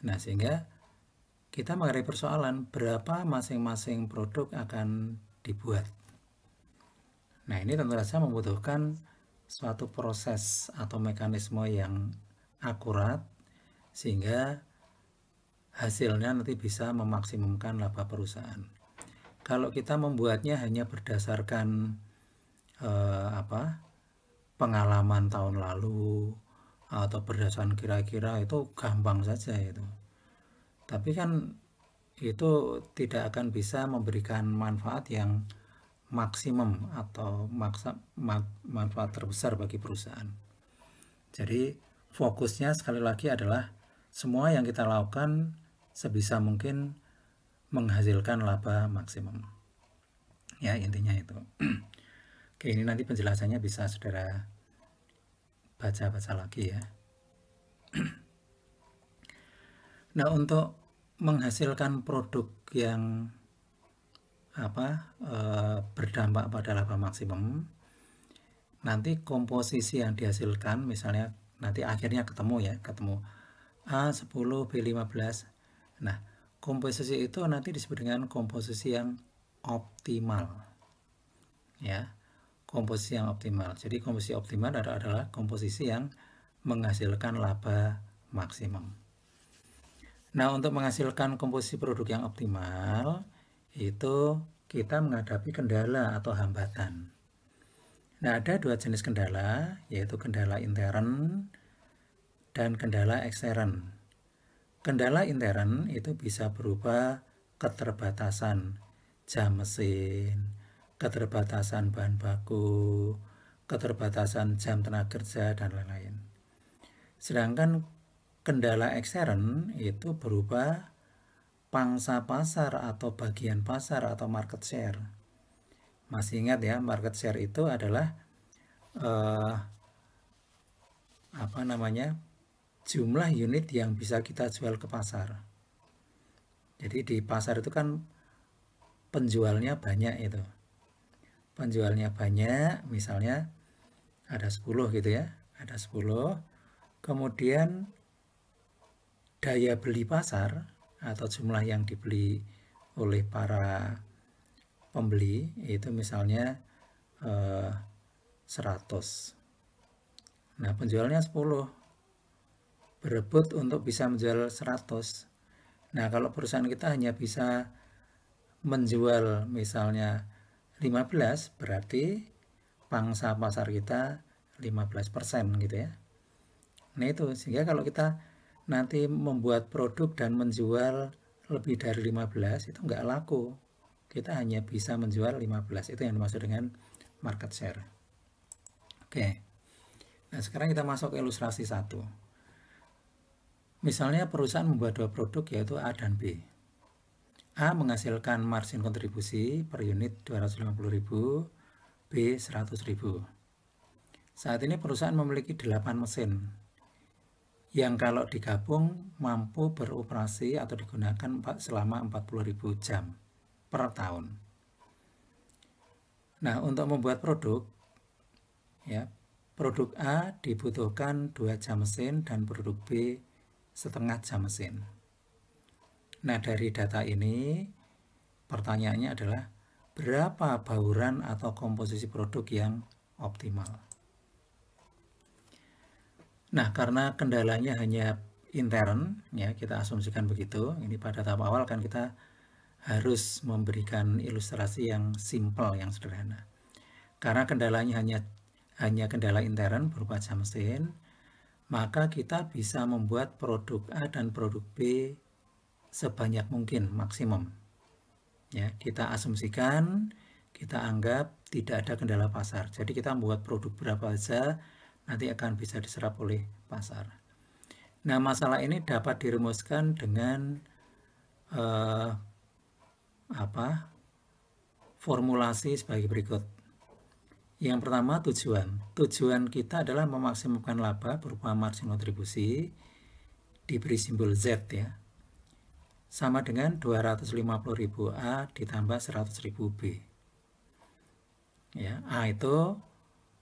Nah, sehingga kita menghadapi persoalan berapa masing-masing produk akan dibuat. Nah, ini tentu saja membutuhkan suatu proses atau mekanisme yang akurat sehingga hasilnya nanti bisa memaksimumkan laba perusahaan. Kalau kita membuatnya hanya berdasarkan pengalaman tahun lalu atau berdasarkan kira-kira, itu gampang saja itu. Tapi kan itu tidak akan bisa memberikan manfaat yang maksimum atau manfaat terbesar bagi perusahaan. Jadi fokusnya sekali lagi adalah semua yang kita lakukan sebisa mungkin menghasilkan laba maksimum. Ya, intinya itu. Oke, ini nanti penjelasannya bisa saudara baca-baca lagi ya. Nah, untuk menghasilkan produk yang berdampak pada laba maksimum, nanti komposisi yang dihasilkan misalnya nanti akhirnya ketemu A10, B15. Nah, komposisi itu nanti disebut dengan komposisi yang optimal. Ya, komposisi yang optimal. Jadi komposisi optimal adalah komposisi yang menghasilkan laba maksimum. Nah, untuk menghasilkan komposisi produk yang optimal, itu kita menghadapi kendala atau hambatan. Nah, ada dua jenis kendala, yaitu kendala intern dan kendala ekstern. Kendala intern itu bisa berupa keterbatasan jam mesin, keterbatasan bahan baku, keterbatasan jam tenaga kerja, dan lain-lain. Sedangkan kendala ekstern itu berupa pangsa pasar atau bagian pasar atau market share. Masih ingat ya, market share itu adalah jumlah unit yang bisa kita jual ke pasar. Jadi di pasar itu kan penjualnya banyak itu. Penjualnya banyak, misalnya ada 10 gitu ya. Ada 10. Kemudian daya beli pasar atau jumlah yang dibeli oleh para pembeli itu misalnya 100. Nah, penjualnya 10. Berebut untuk bisa menjual 100. Nah, kalau perusahaan kita hanya bisa menjual misalnya 15, berarti pangsa pasar kita 15% gitu ya. Nah, itu sehingga kalau kita nanti membuat produk dan menjual lebih dari 15 itu nggak laku. Kita hanya bisa menjual 15. Itu yang dimaksud dengan market share. Oke. Nah, sekarang kita masuk ke ilustrasi 1. Misalnya perusahaan membuat dua produk yaitu A dan B. A menghasilkan margin kontribusi per unit 250.000, B 100.000. Saat ini perusahaan memiliki 8 mesin yang kalau digabung mampu beroperasi atau digunakan selama 40.000 jam per tahun. Nah, untuk membuat produk, ya, produk A dibutuhkan 2 jam mesin dan produk B setengah jam mesin. Nah, dari data ini pertanyaannya adalah berapa bauran atau komposisi produk yang optimal. Nah, karena kendalanya hanya intern, ya kita asumsikan begitu. Ini pada tahap awal kan kita harus memberikan ilustrasi yang simpel, yang sederhana. Karena kendalanya hanya kendala intern berupa jam mesin, maka kita bisa membuat produk A dan produk B sebanyak mungkin maksimum. Ya, kita asumsikan, kita anggap tidak ada kendala pasar. Jadi kita membuat produk berapa saja nanti akan bisa diserap oleh pasar. Nah, masalah ini dapat dirumuskan dengan formulasi sebagai berikut. Yang pertama, tujuan. Tujuan kita adalah memaksimumkan laba berupa margin kontribusi, diberi simbol Z ya. Sama dengan 250.000 A ditambah 100.000 B. Ya, A itu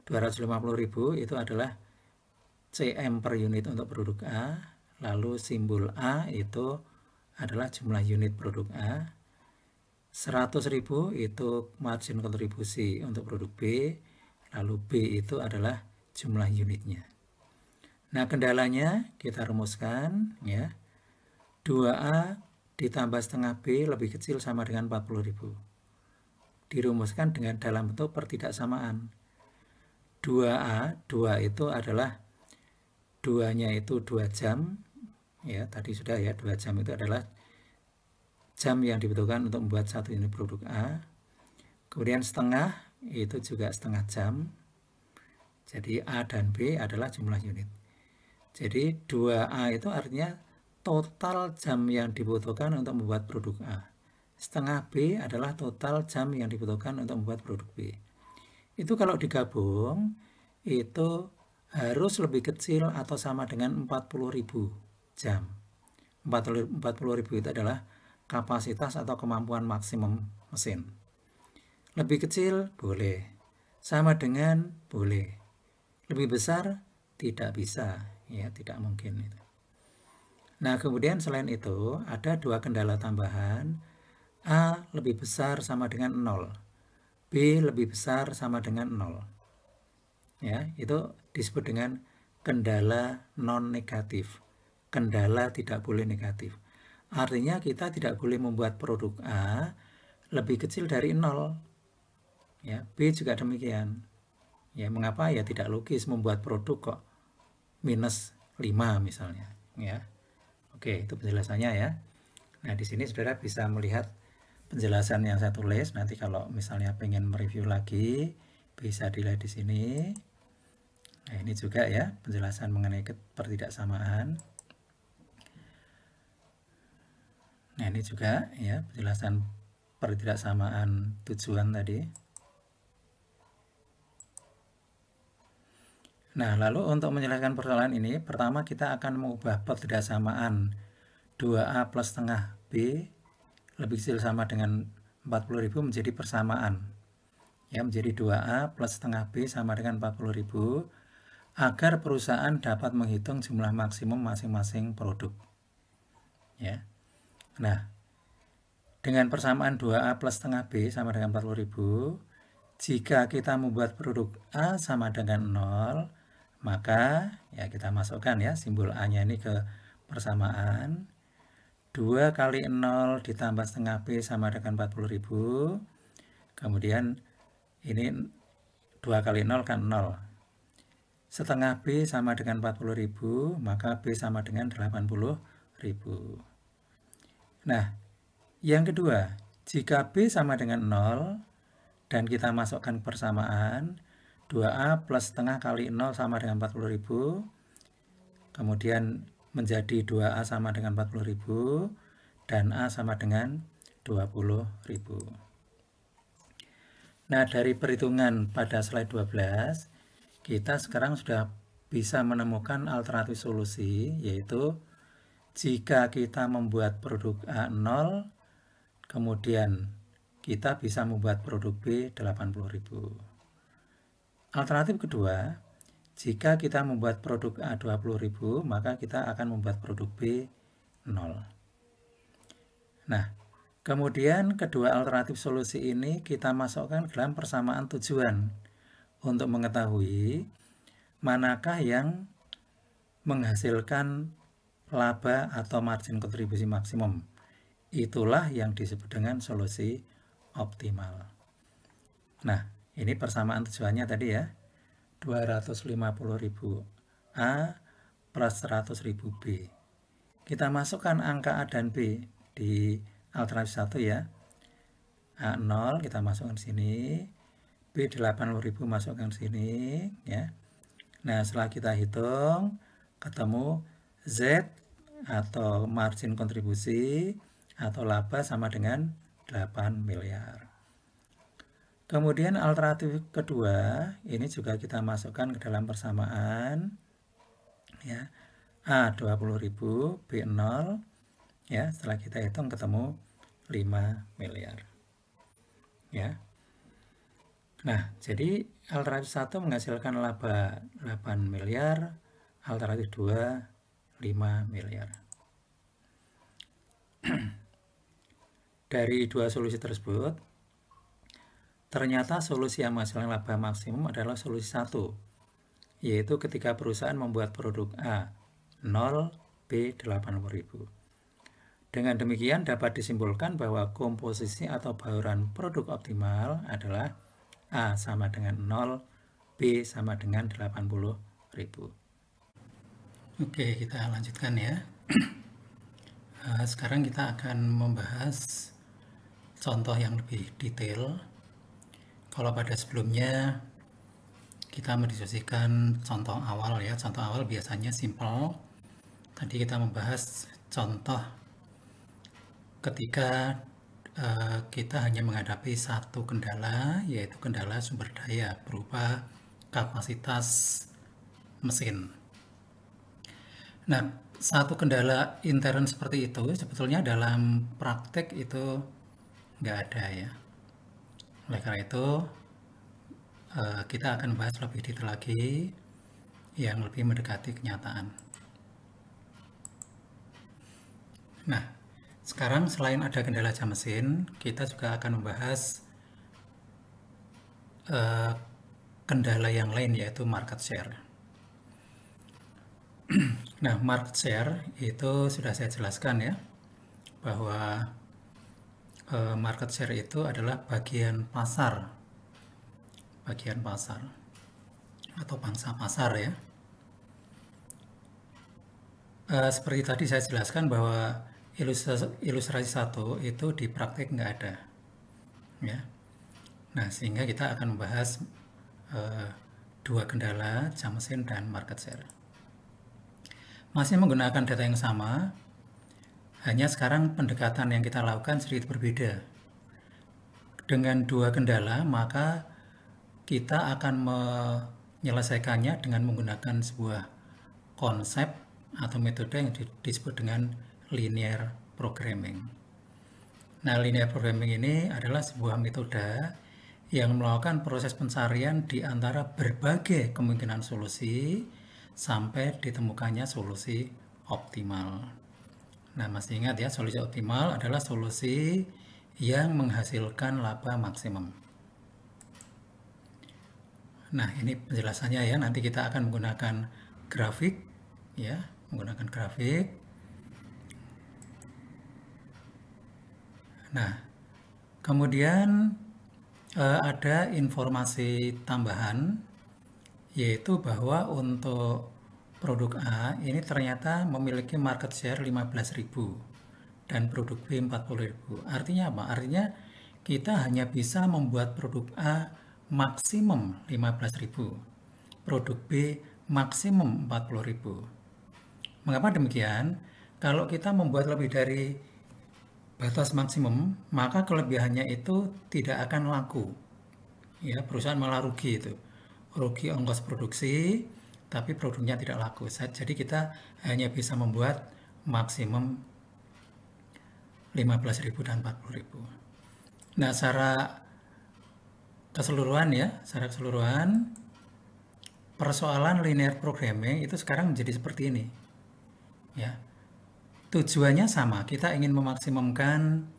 250.000 itu adalah CM per unit untuk produk A, lalu simbol A itu adalah jumlah unit produk A. 100.000 itu margin kontribusi untuk produk B, lalu B itu adalah jumlah unitnya. Nah, kendalanya kita rumuskan ya. 2A ditambah setengah B lebih kecil sama dengan 40.000. Dirumuskan dengan dalam bentuk pertidaksamaan. 2A, 2 itu adalah 2-nya itu 2 jam. Ya, tadi sudah ya, 2 jam itu adalah jam yang dibutuhkan untuk membuat satu unit produk A. Kemudian setengah itu juga setengah jam. Jadi A dan B adalah jumlah unit. Jadi 2A itu artinya total jam yang dibutuhkan untuk membuat produk A. Setengah B adalah total jam yang dibutuhkan untuk membuat produk B. Itu kalau digabung itu harus lebih kecil atau sama dengan 40.000 jam. 40.000 itu adalah kapasitas atau kemampuan maksimum mesin. Lebih kecil boleh, sama dengan boleh. Lebih besar tidak bisa, ya tidak mungkin itu. Nah, kemudian selain itu ada dua kendala tambahan. A lebih besar sama dengan 0, B lebih besar sama dengan 0. Ya, itu disebut dengan kendala non negatif. Kendala tidak boleh negatif. Artinya kita tidak boleh membuat produk A lebih kecil dari 0. Ya, B juga demikian. Ya, mengapa? Ya tidak logis membuat produk kok minus 5 misalnya, ya. Oke, itu penjelasannya ya. Nah, di sini saudara bisa melihat penjelasan yang saya tulis. Nanti kalau misalnya pengen mereview lagi, bisa dilihat di sini. Nah, ini juga ya penjelasan mengenai ketidaksamaan. Nah, ini juga ya penjelasan ketidaksamaan tujuan tadi. Nah, lalu untuk menyelesaikan persoalan ini, pertama kita akan mengubah ketidaksamaan 2A plus setengah B lebih kecil sama dengan 40.000 menjadi persamaan. Ya, menjadi 2A plus setengah B sama dengan 40.000 agar perusahaan dapat menghitung jumlah maksimum masing-masing produk. Ya. Nah, dengan persamaan 2A plus setengah B sama dengan 40.000, jika kita membuat produk A sama dengan 0, maka ya kita masukkan ya simbol A-nya ini ke persamaan. 2 kali 0 ditambah setengah B sama dengan 40.000. Kemudian ini 2 kali 0 kan 0. Setengah B sama dengan 40.000, maka B sama dengan 80.000. Nah, yang kedua, jika B sama dengan 0 dan kita masukkan persamaan, 2A plus setengah kali 0 sama dengan 40.000, kemudian menjadi 2A sama dengan 40.000, dan A sama dengan 20.000. Nah, dari perhitungan pada slide 12, kita sekarang sudah bisa menemukan alternatif solusi, yaitu jika kita membuat produk A 0, kemudian kita bisa membuat produk B 80.000. Alternatif kedua, jika kita membuat produk A 20.000, maka kita akan membuat produk B 0. Nah, kemudian kedua alternatif solusi ini kita masukkan dalam persamaan tujuan untuk mengetahui manakah yang menghasilkan laba atau margin kontribusi maksimum. Itulah yang disebut dengan solusi optimal. Nah, ini persamaan tujuannya tadi ya, 250.000 A plus 100.000 B. Kita masukkan angka A dan B di alternatif 1 ya. A 0 kita masukkan sini, B 80.000 masukkan sini ya. Nah, setelah kita hitung, ketemu Z atau margin kontribusi atau laba sama dengan 8 miliar. Kemudian alternatif kedua, ini juga kita masukkan ke dalam persamaan ya. A 20.000, B 0 ya. Setelah kita hitung ketemu 5 miliar. Ya. Nah, jadi alternatif 1 menghasilkan laba 8 miliar, alternatif 2 5 miliar. Dari dua solusi tersebut, ternyata solusi yang menghasilkan laba maksimum adalah solusi 1, yaitu ketika perusahaan membuat produk A 0, B 80.000. Dengan demikian dapat disimpulkan bahwa komposisi atau bauran produk optimal adalah A sama dengan 0, B sama dengan 80.000. Oke, kita lanjutkan ya. Sekarang kita akan membahas contoh yang lebih detail. Kalau pada sebelumnya kita mendiskusikan contoh awal ya, contoh awal biasanya simple. Tadi kita membahas contoh ketika kita hanya menghadapi satu kendala, yaitu kendala sumber daya berupa kapasitas mesin. Nah, satu kendala intern seperti itu sebetulnya dalam praktek itu nggak ada ya. Oleh karena itu, kita akan bahas lebih detail lagi yang lebih mendekati kenyataan. Nah, Sekarang selain ada kendala jam mesin, kita juga akan membahas kendala yang lain, yaitu market share. Nah, market share itu sudah saya jelaskan ya, bahwa market share itu adalah bagian pasar atau pangsa pasar ya. Seperti tadi saya jelaskan bahwa ilustrasi satu itu di praktek nggak ada ya. Nah, sehingga kita akan membahas dua kendala, jam mesin dan market share. Masih menggunakan data yang sama, hanya sekarang pendekatan yang kita lakukan sedikit berbeda. Dengan dua kendala, maka kita akan menyelesaikannya dengan menggunakan sebuah konsep atau metode yang disebut dengan linear programming. Nah, linear programming ini adalah sebuah metode yang melakukan proses pencarian di antara berbagai kemungkinan solusi sampai ditemukannya solusi optimal. Nah, masih ingat ya, solusi optimal adalah solusi yang menghasilkan laba maksimum. Nah, ini penjelasannya ya. Nanti kita akan menggunakan grafik ya, menggunakan grafik. Nah, kemudian ada informasi tambahan, yaitu bahwa untuk produk A ini ternyata memiliki market share 15.000 dan produk B 40.000. Artinya apa? Artinya kita hanya bisa membuat produk A maksimum 15.000, produk B maksimum 40.000. Mengapa demikian? Kalau kita membuat lebih dari batas maksimum, maka kelebihannya itu tidak akan laku. Ya, perusahaan malah rugi itu. Rugi ongkos produksi, tapi produknya tidak laku. Jadi kita hanya bisa membuat maksimum 15.000 dan 40.000. Nah, secara keseluruhan persoalan linear programming itu sekarang menjadi seperti ini. Ya. Tujuannya sama, kita ingin memaksimumkan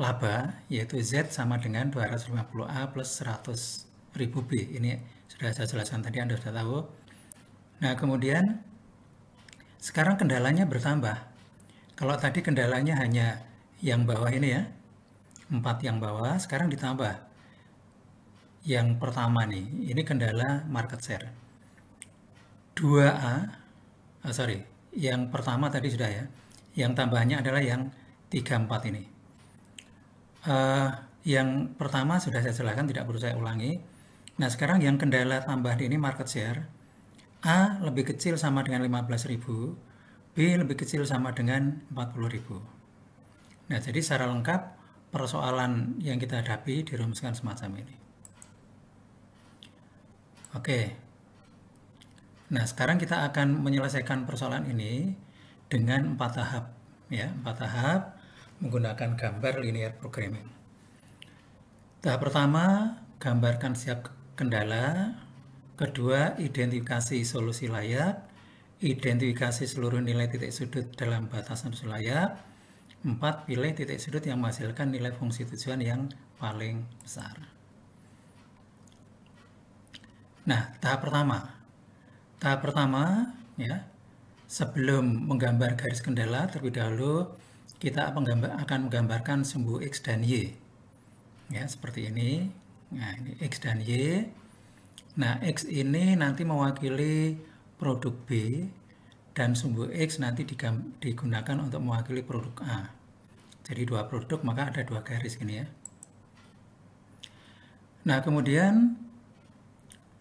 laba, yaitu Z sama dengan 250A plus 100.000 B. Ini sudah saya jelaskan tadi, Anda sudah tahu. Nah, kemudian sekarang kendalanya bertambah. Kalau tadi kendalanya hanya yang bawah ini ya, 4 yang bawah, sekarang ditambah. Yang pertama nih, ini kendala market share. 2A, yang pertama tadi sudah ya. Yang tambahannya adalah yang 34 ini. Yang pertama sudah saya jelaskan, tidak perlu saya ulangi. Nah, sekarang yang kendala tambahan ini market share. A lebih kecil sama dengan 15.000, B lebih kecil sama dengan 40.000. Nah, jadi secara lengkap persoalan yang kita hadapi dirumuskan semacam ini. Oke. Nah, sekarang kita akan menyelesaikan persoalan ini dengan 4 tahap ya, 4 tahap menggunakan gambar linear programming. Tahap pertama, gambarkan siap kendala. Kedua, identifikasi solusi layak. Identifikasi seluruh nilai titik sudut dalam batasan solusi layak. 4, pilih titik sudut yang menghasilkan nilai fungsi tujuan yang paling besar. Nah, tahap pertama ya, sebelum menggambar garis kendala, terlebih dahulu kita akan menggambarkan sumbu X dan Y. Ya, seperti ini. Nah, ini X dan Y. Nah, X ini nanti mewakili produk B, dan sumbu X nanti digunakan untuk mewakili produk A. Jadi dua produk, maka ada dua garis gini ya. Nah, kemudian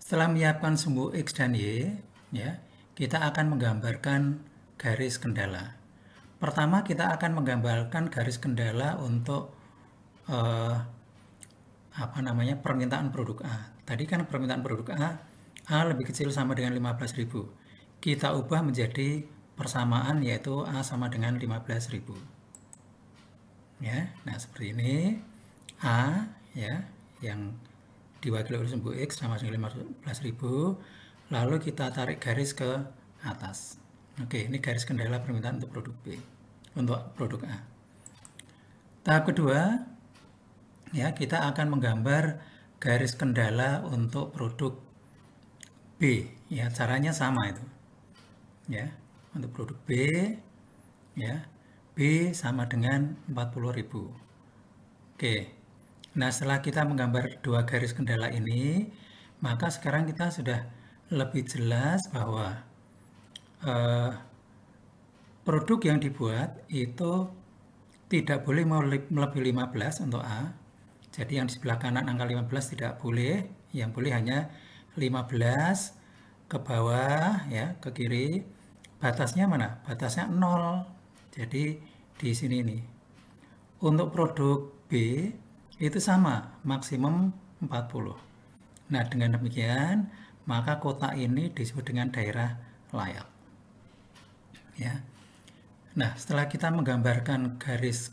setelah menyiapkan sumbu X dan Y, ya, kita akan menggambarkan garis kendala. Pertama, kita akan menggambarkan garis kendala untuk permintaan produk A. Tadi kan permintaan produk A lebih kecil sama dengan 15.000. Kita ubah menjadi persamaan, yaitu A sama dengan 15.000. Ya, nah seperti ini. A ya, yang diwakili oleh sumbu X sama dengan 15.000. Lalu kita tarik garis ke atas. Oke, ini garis kendala permintaan untuk produk B, untuk produk A. Tahap kedua, ya, kita akan menggambar garis kendala untuk produk B. Ya, caranya sama itu. Ya, untuk produk B, ya, B sama dengan 40.000. Oke. Nah, setelah kita menggambar dua garis kendala ini, maka sekarang kita sudah lebih jelas bahwa produk yang dibuat itu tidak boleh melebihi 15 untuk A. Jadi yang di sebelah kanan angka 15 tidak boleh, yang boleh hanya 15 ke bawah, ya, ke kiri. Batasnya mana? Batasnya 0. Jadi di sini nih. Untuk produk B itu sama, maksimum 40. Nah, dengan demikian, maka kotak ini disebut dengan daerah layak. Ya. Nah, setelah kita menggambarkan garis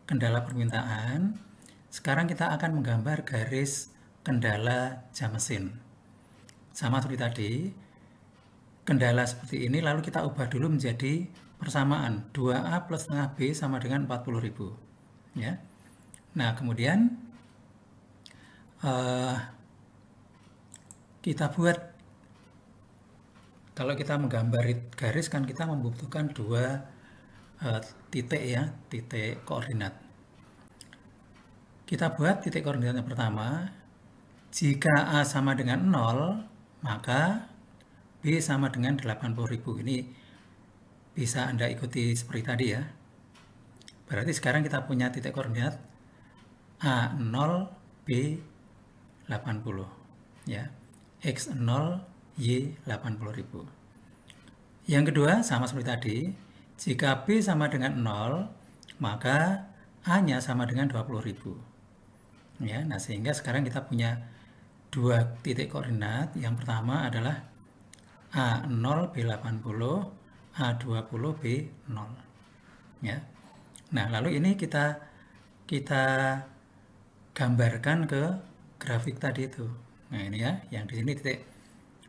kendala permintaan, sekarang kita akan menggambar garis kendala jam mesin. Sama seperti tadi, kendala seperti ini lalu kita ubah dulu menjadi persamaan 2A plus setengah B sama dengan 40.000. Ya. Nah, kemudian kita buat, kalau kita menggambar garis kan kita membutuhkan dua titik, ya, titik koordinat. Kita buat titik koordinat yang pertama. Jika A sama dengan 0, maka B sama dengan 80.000. Ini bisa Anda ikuti seperti tadi, ya. Berarti sekarang kita punya titik koordinat A0, B 80, ya. X0, Y 80.000. Yang kedua sama seperti tadi. Jika B sama dengan 0, maka A-nya sama dengan 20.000. Ya, nah sehingga sekarang kita punya dua titik koordinat. Yang pertama adalah A0 B80, A20 B0. Ya. Nah, lalu ini kita gambarkan ke grafik tadi itu. Nah, ini, ya, yang di sini titik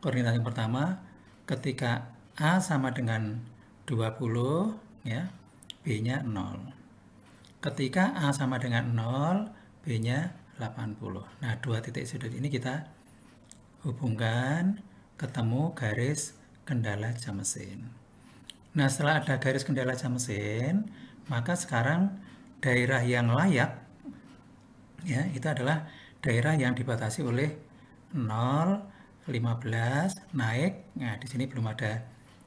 koordinat yang pertama, ketika A sama dengan 20, ya, B-nya 0. Ketika A sama dengan 0, B-nya 80. Nah, dua titik sudut ini kita hubungkan, ketemu garis kendala jam mesin. Nah, setelah ada garis kendala jam mesin, maka sekarang daerah yang layak, ya, itu adalah daerah yang dibatasi oleh 0, 15, naik. Nah, di sini belum ada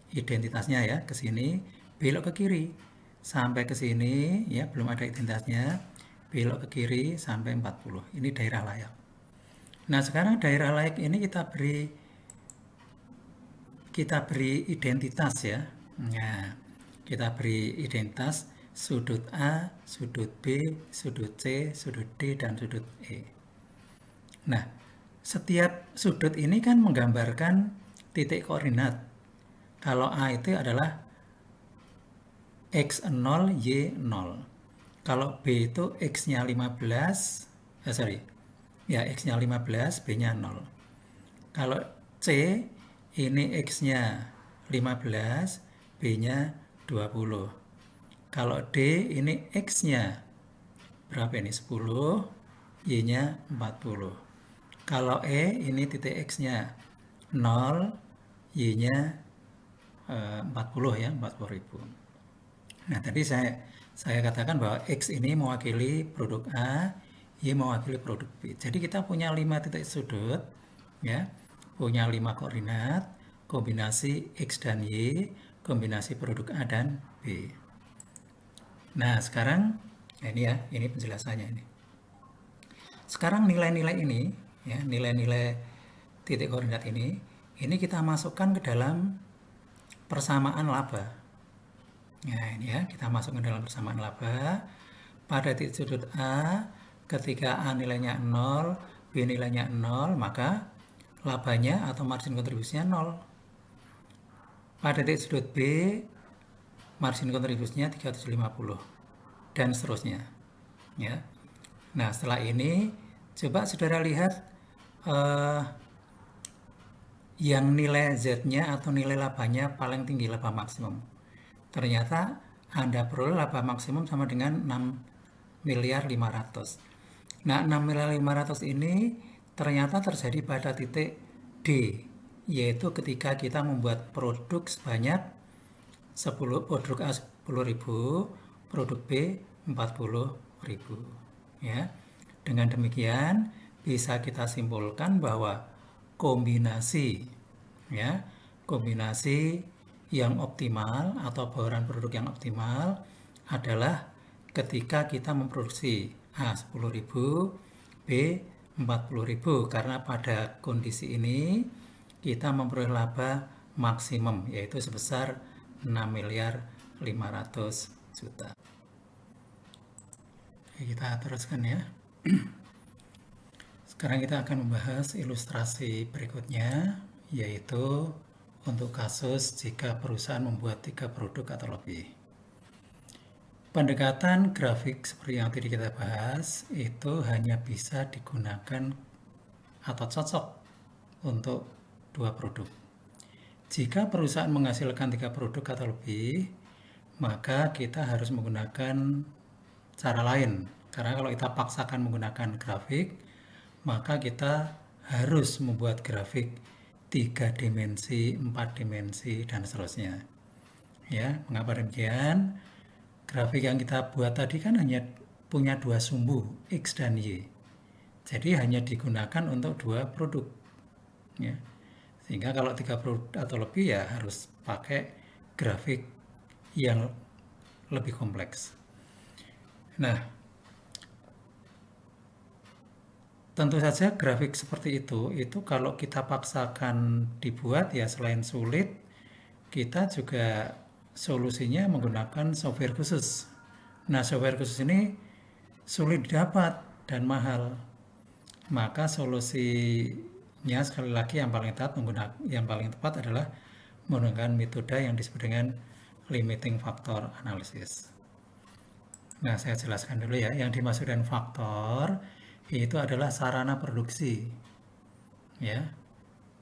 identitasnya, ya, ke sini, belok ke kiri sampai ke sini, ya, belum ada identitasnya, belok ke kiri sampai 40. Ini daerah layak. Nah, sekarang daerah layak ini kita beri identitas, ya. Nah, kita beri identitas sudut A, sudut B, sudut C, sudut D, dan sudut E. Nah, setiap sudut ini kan menggambarkan titik koordinat. Kalau A itu adalah X0, Y0. Kalau B itu X-nya 15, ya, X-nya 15, B-nya 0. Kalau C, ini X-nya 15, B-nya 20. Kalau D, ini X-nya berapa ini? 10, Y-nya 40. Kalau E, ini titik X-nya 0, Y-nya 40, ya, 40.000. Nah, tadi saya katakan bahwa X ini mewakili produk A, Y mewakili produk B. Jadi kita punya 5 titik sudut, ya, punya 5 koordinat, kombinasi X dan Y, kombinasi produk A dan B. Nah, sekarang, nah ini, ya, ini penjelasannya ini. Sekarang nilai-nilai ini, ya, nilai-nilai titik koordinat ini kita masukkan ke dalam persamaan laba. Nah, ini, ya, kita masukkan dalam persamaan laba. Pada titik sudut A, ketika A nilainya 0, B nilainya 0, maka labanya atau margin kontribusinya 0. Pada titik sudut B, margin kontribusinya 350, dan seterusnya. Ya. Nah, setelah ini, coba saudara lihat yang nilai Z-nya atau nilai labanya paling tinggi, laba maksimum. Ternyata Anda peroleh laba maksimum sama dengan miliar 500. Nah, 6 miliar 500 ini ternyata terjadi pada titik D, yaitu ketika kita membuat produk sebanyak 10, produk A 10.000, produk B 40.000. Ya. Dengan demikian bisa kita simpulkan bahwa kombinasi yang optimal atau bauran produk yang optimal adalah ketika kita memproduksi A 10.000, B 40.000, karena pada kondisi ini kita memperoleh laba maksimum yaitu sebesar 6.500.000.000. Oke, kita teruskan ya. Sekarang kita akan membahas ilustrasi berikutnya, yaitu untuk kasus jika perusahaan membuat 3 produk atau lebih. Pendekatan grafik seperti yang tadi kita bahas itu hanya bisa digunakan atau cocok untuk 2 produk. Jika perusahaan menghasilkan 3 produk atau lebih, maka kita harus menggunakan cara lain. Karena kalau kita paksakan menggunakan grafik, maka kita harus membuat grafik 3 dimensi, 4 dimensi, dan seterusnya. Ya, mengapa demikian? Grafik yang kita buat tadi kan hanya punya 2 sumbu, X dan Y. Jadi hanya digunakan untuk 2 produk. Ya. Sehingga kalau 3 produk atau lebih ya harus pakai grafik yang lebih kompleks. Nah, tentu saja grafik seperti itu kalau kita paksakan dibuat ya selain sulit, kita juga solusinya menggunakan software khusus. Nah, software khusus ini sulit didapat dan mahal. Maka solusinya sekali lagi yang paling tepat adalah menggunakan metode yang disebut dengan limiting factor analysis. Nah, saya jelaskan dulu ya. Yang dimaksud dengan faktor itu adalah sarana produksi. Ya.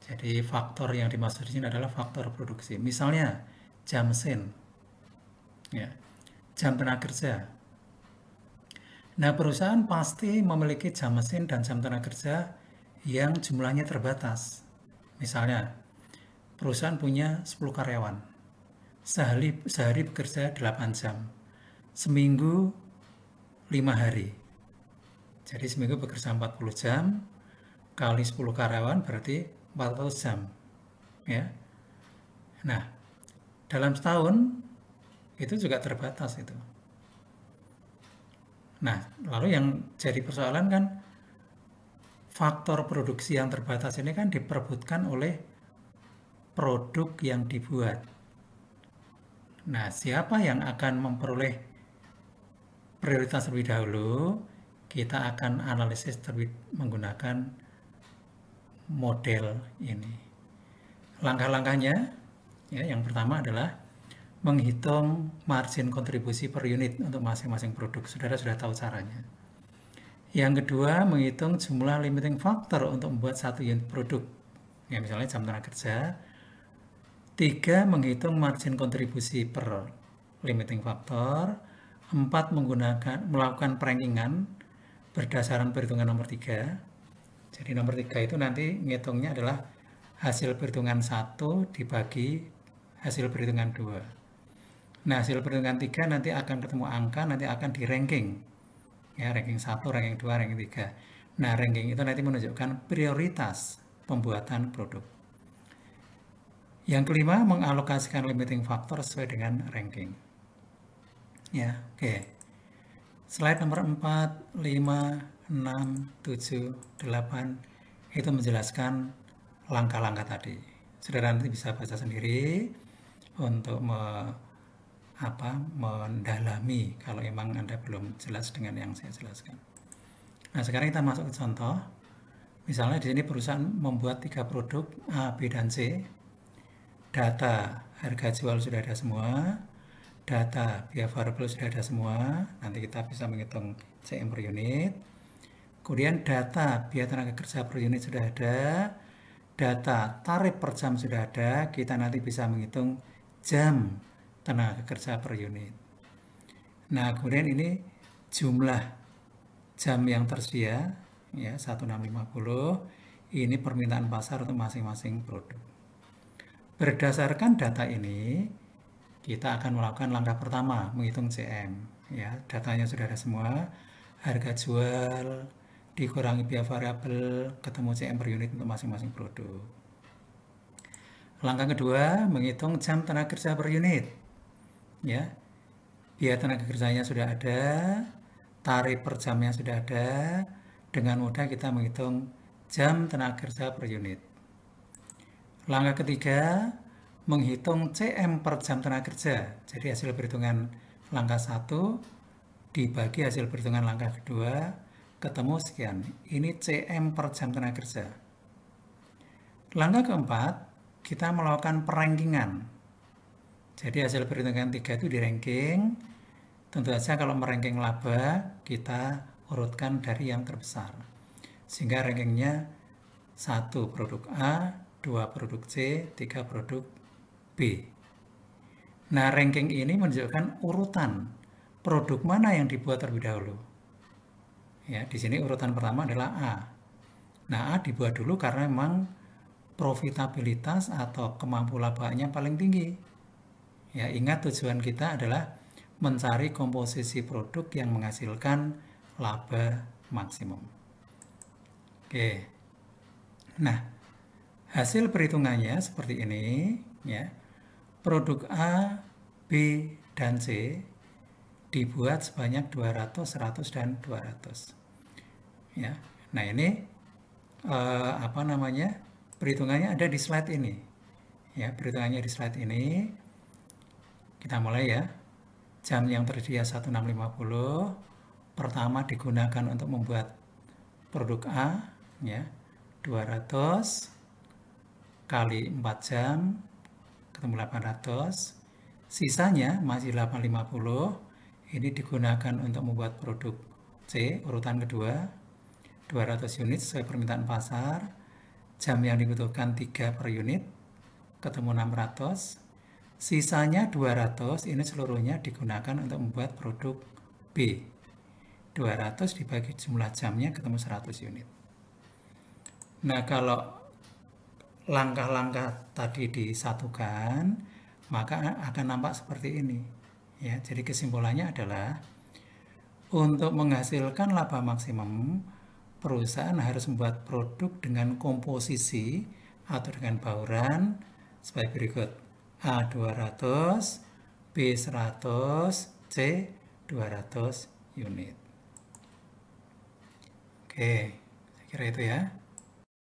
Jadi faktor yang dimaksud di sini adalah faktor produksi. Misalnya jam mesin, ya, jam tenaga kerja. Nah, perusahaan pasti memiliki jam mesin dan jam tenaga kerja yang jumlahnya terbatas. Misalnya, perusahaan punya 10 karyawan. Sehari bekerja 8 jam. Seminggu 5 hari. Jadi seminggu bekerja 40 jam, kali 10 karyawan berarti 400 jam. Ya. Nah, dalam setahun itu juga terbatas itu. Nah, lalu yang jadi persoalan kan faktor produksi yang terbatas ini kan diperebutkan oleh produk yang dibuat. Nah, siapa yang akan memperoleh prioritas terlebih dahulu? Kita akan analisis menggunakan model ini. Langkah-langkahnya, ya, yang pertama adalah menghitung margin kontribusi per unit untuk masing-masing produk. Saudara sudah tahu caranya. Yang kedua, menghitung jumlah limiting factor untuk membuat 1 unit produk. Ya, misalnya jam tenaga kerja. 3, menghitung margin kontribusi per limiting factor. 4, melakukan perankingan berdasarkan perhitungan nomor 3. Jadi nomor 3 itu nanti ngitungnya adalah hasil perhitungan 1 dibagi hasil perhitungan 2. Nah, hasil perhitungan 3 nanti akan ketemu angka, nanti akan di ranking. Ya, ranking 1, ranking 2, ranking 3. Nah, ranking itu nanti menunjukkan prioritas pembuatan produk. Yang kelima, mengalokasikan limiting factor sesuai dengan ranking. Ya, oke. Slide nomor 4, 5, 6, 7, 8 itu menjelaskan langkah-langkah tadi. Saudara nanti bisa baca sendiri untuk mendalami kalau memang Anda belum jelas dengan yang saya jelaskan. Nah, sekarang kita masuk ke contoh. Misalnya di sini perusahaan membuat 3 produk A, B, dan C. Data harga jual sudah ada semua. Data biaya variabel sudah ada semua. Nanti kita bisa menghitung CM per unit. Kemudian data biaya tenaga kerja per unit sudah ada. Data tarif per jam sudah ada. Kita nanti bisa menghitung jam tenaga kerja per unit. Nah, kemudian ini jumlah jam yang tersedia ya 1650, ini permintaan pasar untuk masing-masing produk. Berdasarkan data ini kita akan melakukan langkah pertama, menghitung CM ya. Datanya sudah ada semua, harga jual dikurangi biaya variabel, ketemu CM per unit untuk masing-masing produk. Langkah kedua, menghitung jam tenaga kerja per unit ya. Biaya tenaga kerjanya sudah ada, tarif per jamnya sudah ada, dengan mudah kita menghitung jam tenaga kerja per unit. Langkah ketiga, menghitung CM per jam tenaga kerja. Jadi hasil perhitungan langkah 1 dibagi hasil perhitungan langkah kedua, ketemu sekian. Ini CM per jam tenaga kerja. Langkah keempat, kita melakukan perankingan. Jadi hasil perhitungan 3 itu di ranking. Tentu saja kalau meranking laba, kita urutkan dari yang terbesar. Sehingga rankingnya 1 produk A, 2 produk C, 3 produk B. Nah, ranking ini menunjukkan urutan produk mana yang dibuat terlebih dahulu. Ya, di sini urutan pertama adalah A. Nah, A dibuat dulu karena memang profitabilitas atau kemampuan labanya paling tinggi. Ya, ingat tujuan kita adalah mencari komposisi produk yang menghasilkan laba maksimum. Oke. Nah, hasil perhitungannya seperti ini ya. Produk A, B, dan C dibuat sebanyak 200, 100, dan 200. Ya. Nah, ini perhitungannya ada di slide ini. Ya, perhitungannya di slide ini. Kita mulai ya. Jam yang tersedia 1650 pertama digunakan untuk membuat produk A ya. 200 kali 4 jam ketemu 800. Sisanya masih 850. Ini digunakan untuk membuat produk C urutan kedua 200 unit sesuai permintaan pasar. Jam yang dibutuhkan 3 per unit ketemu 600. Sisanya 200, ini seluruhnya digunakan untuk membuat produk B. 200 dibagi jumlah jamnya ketemu 100 unit. Nah, kalau langkah-langkah tadi disatukan, maka akan nampak seperti ini. Ya, jadi kesimpulannya adalah untuk menghasilkan laba maksimum, perusahaan harus membuat produk dengan komposisi atau dengan bauran sebagai berikut. A 200, B 100, C 200 unit. Oke, saya kira itu ya.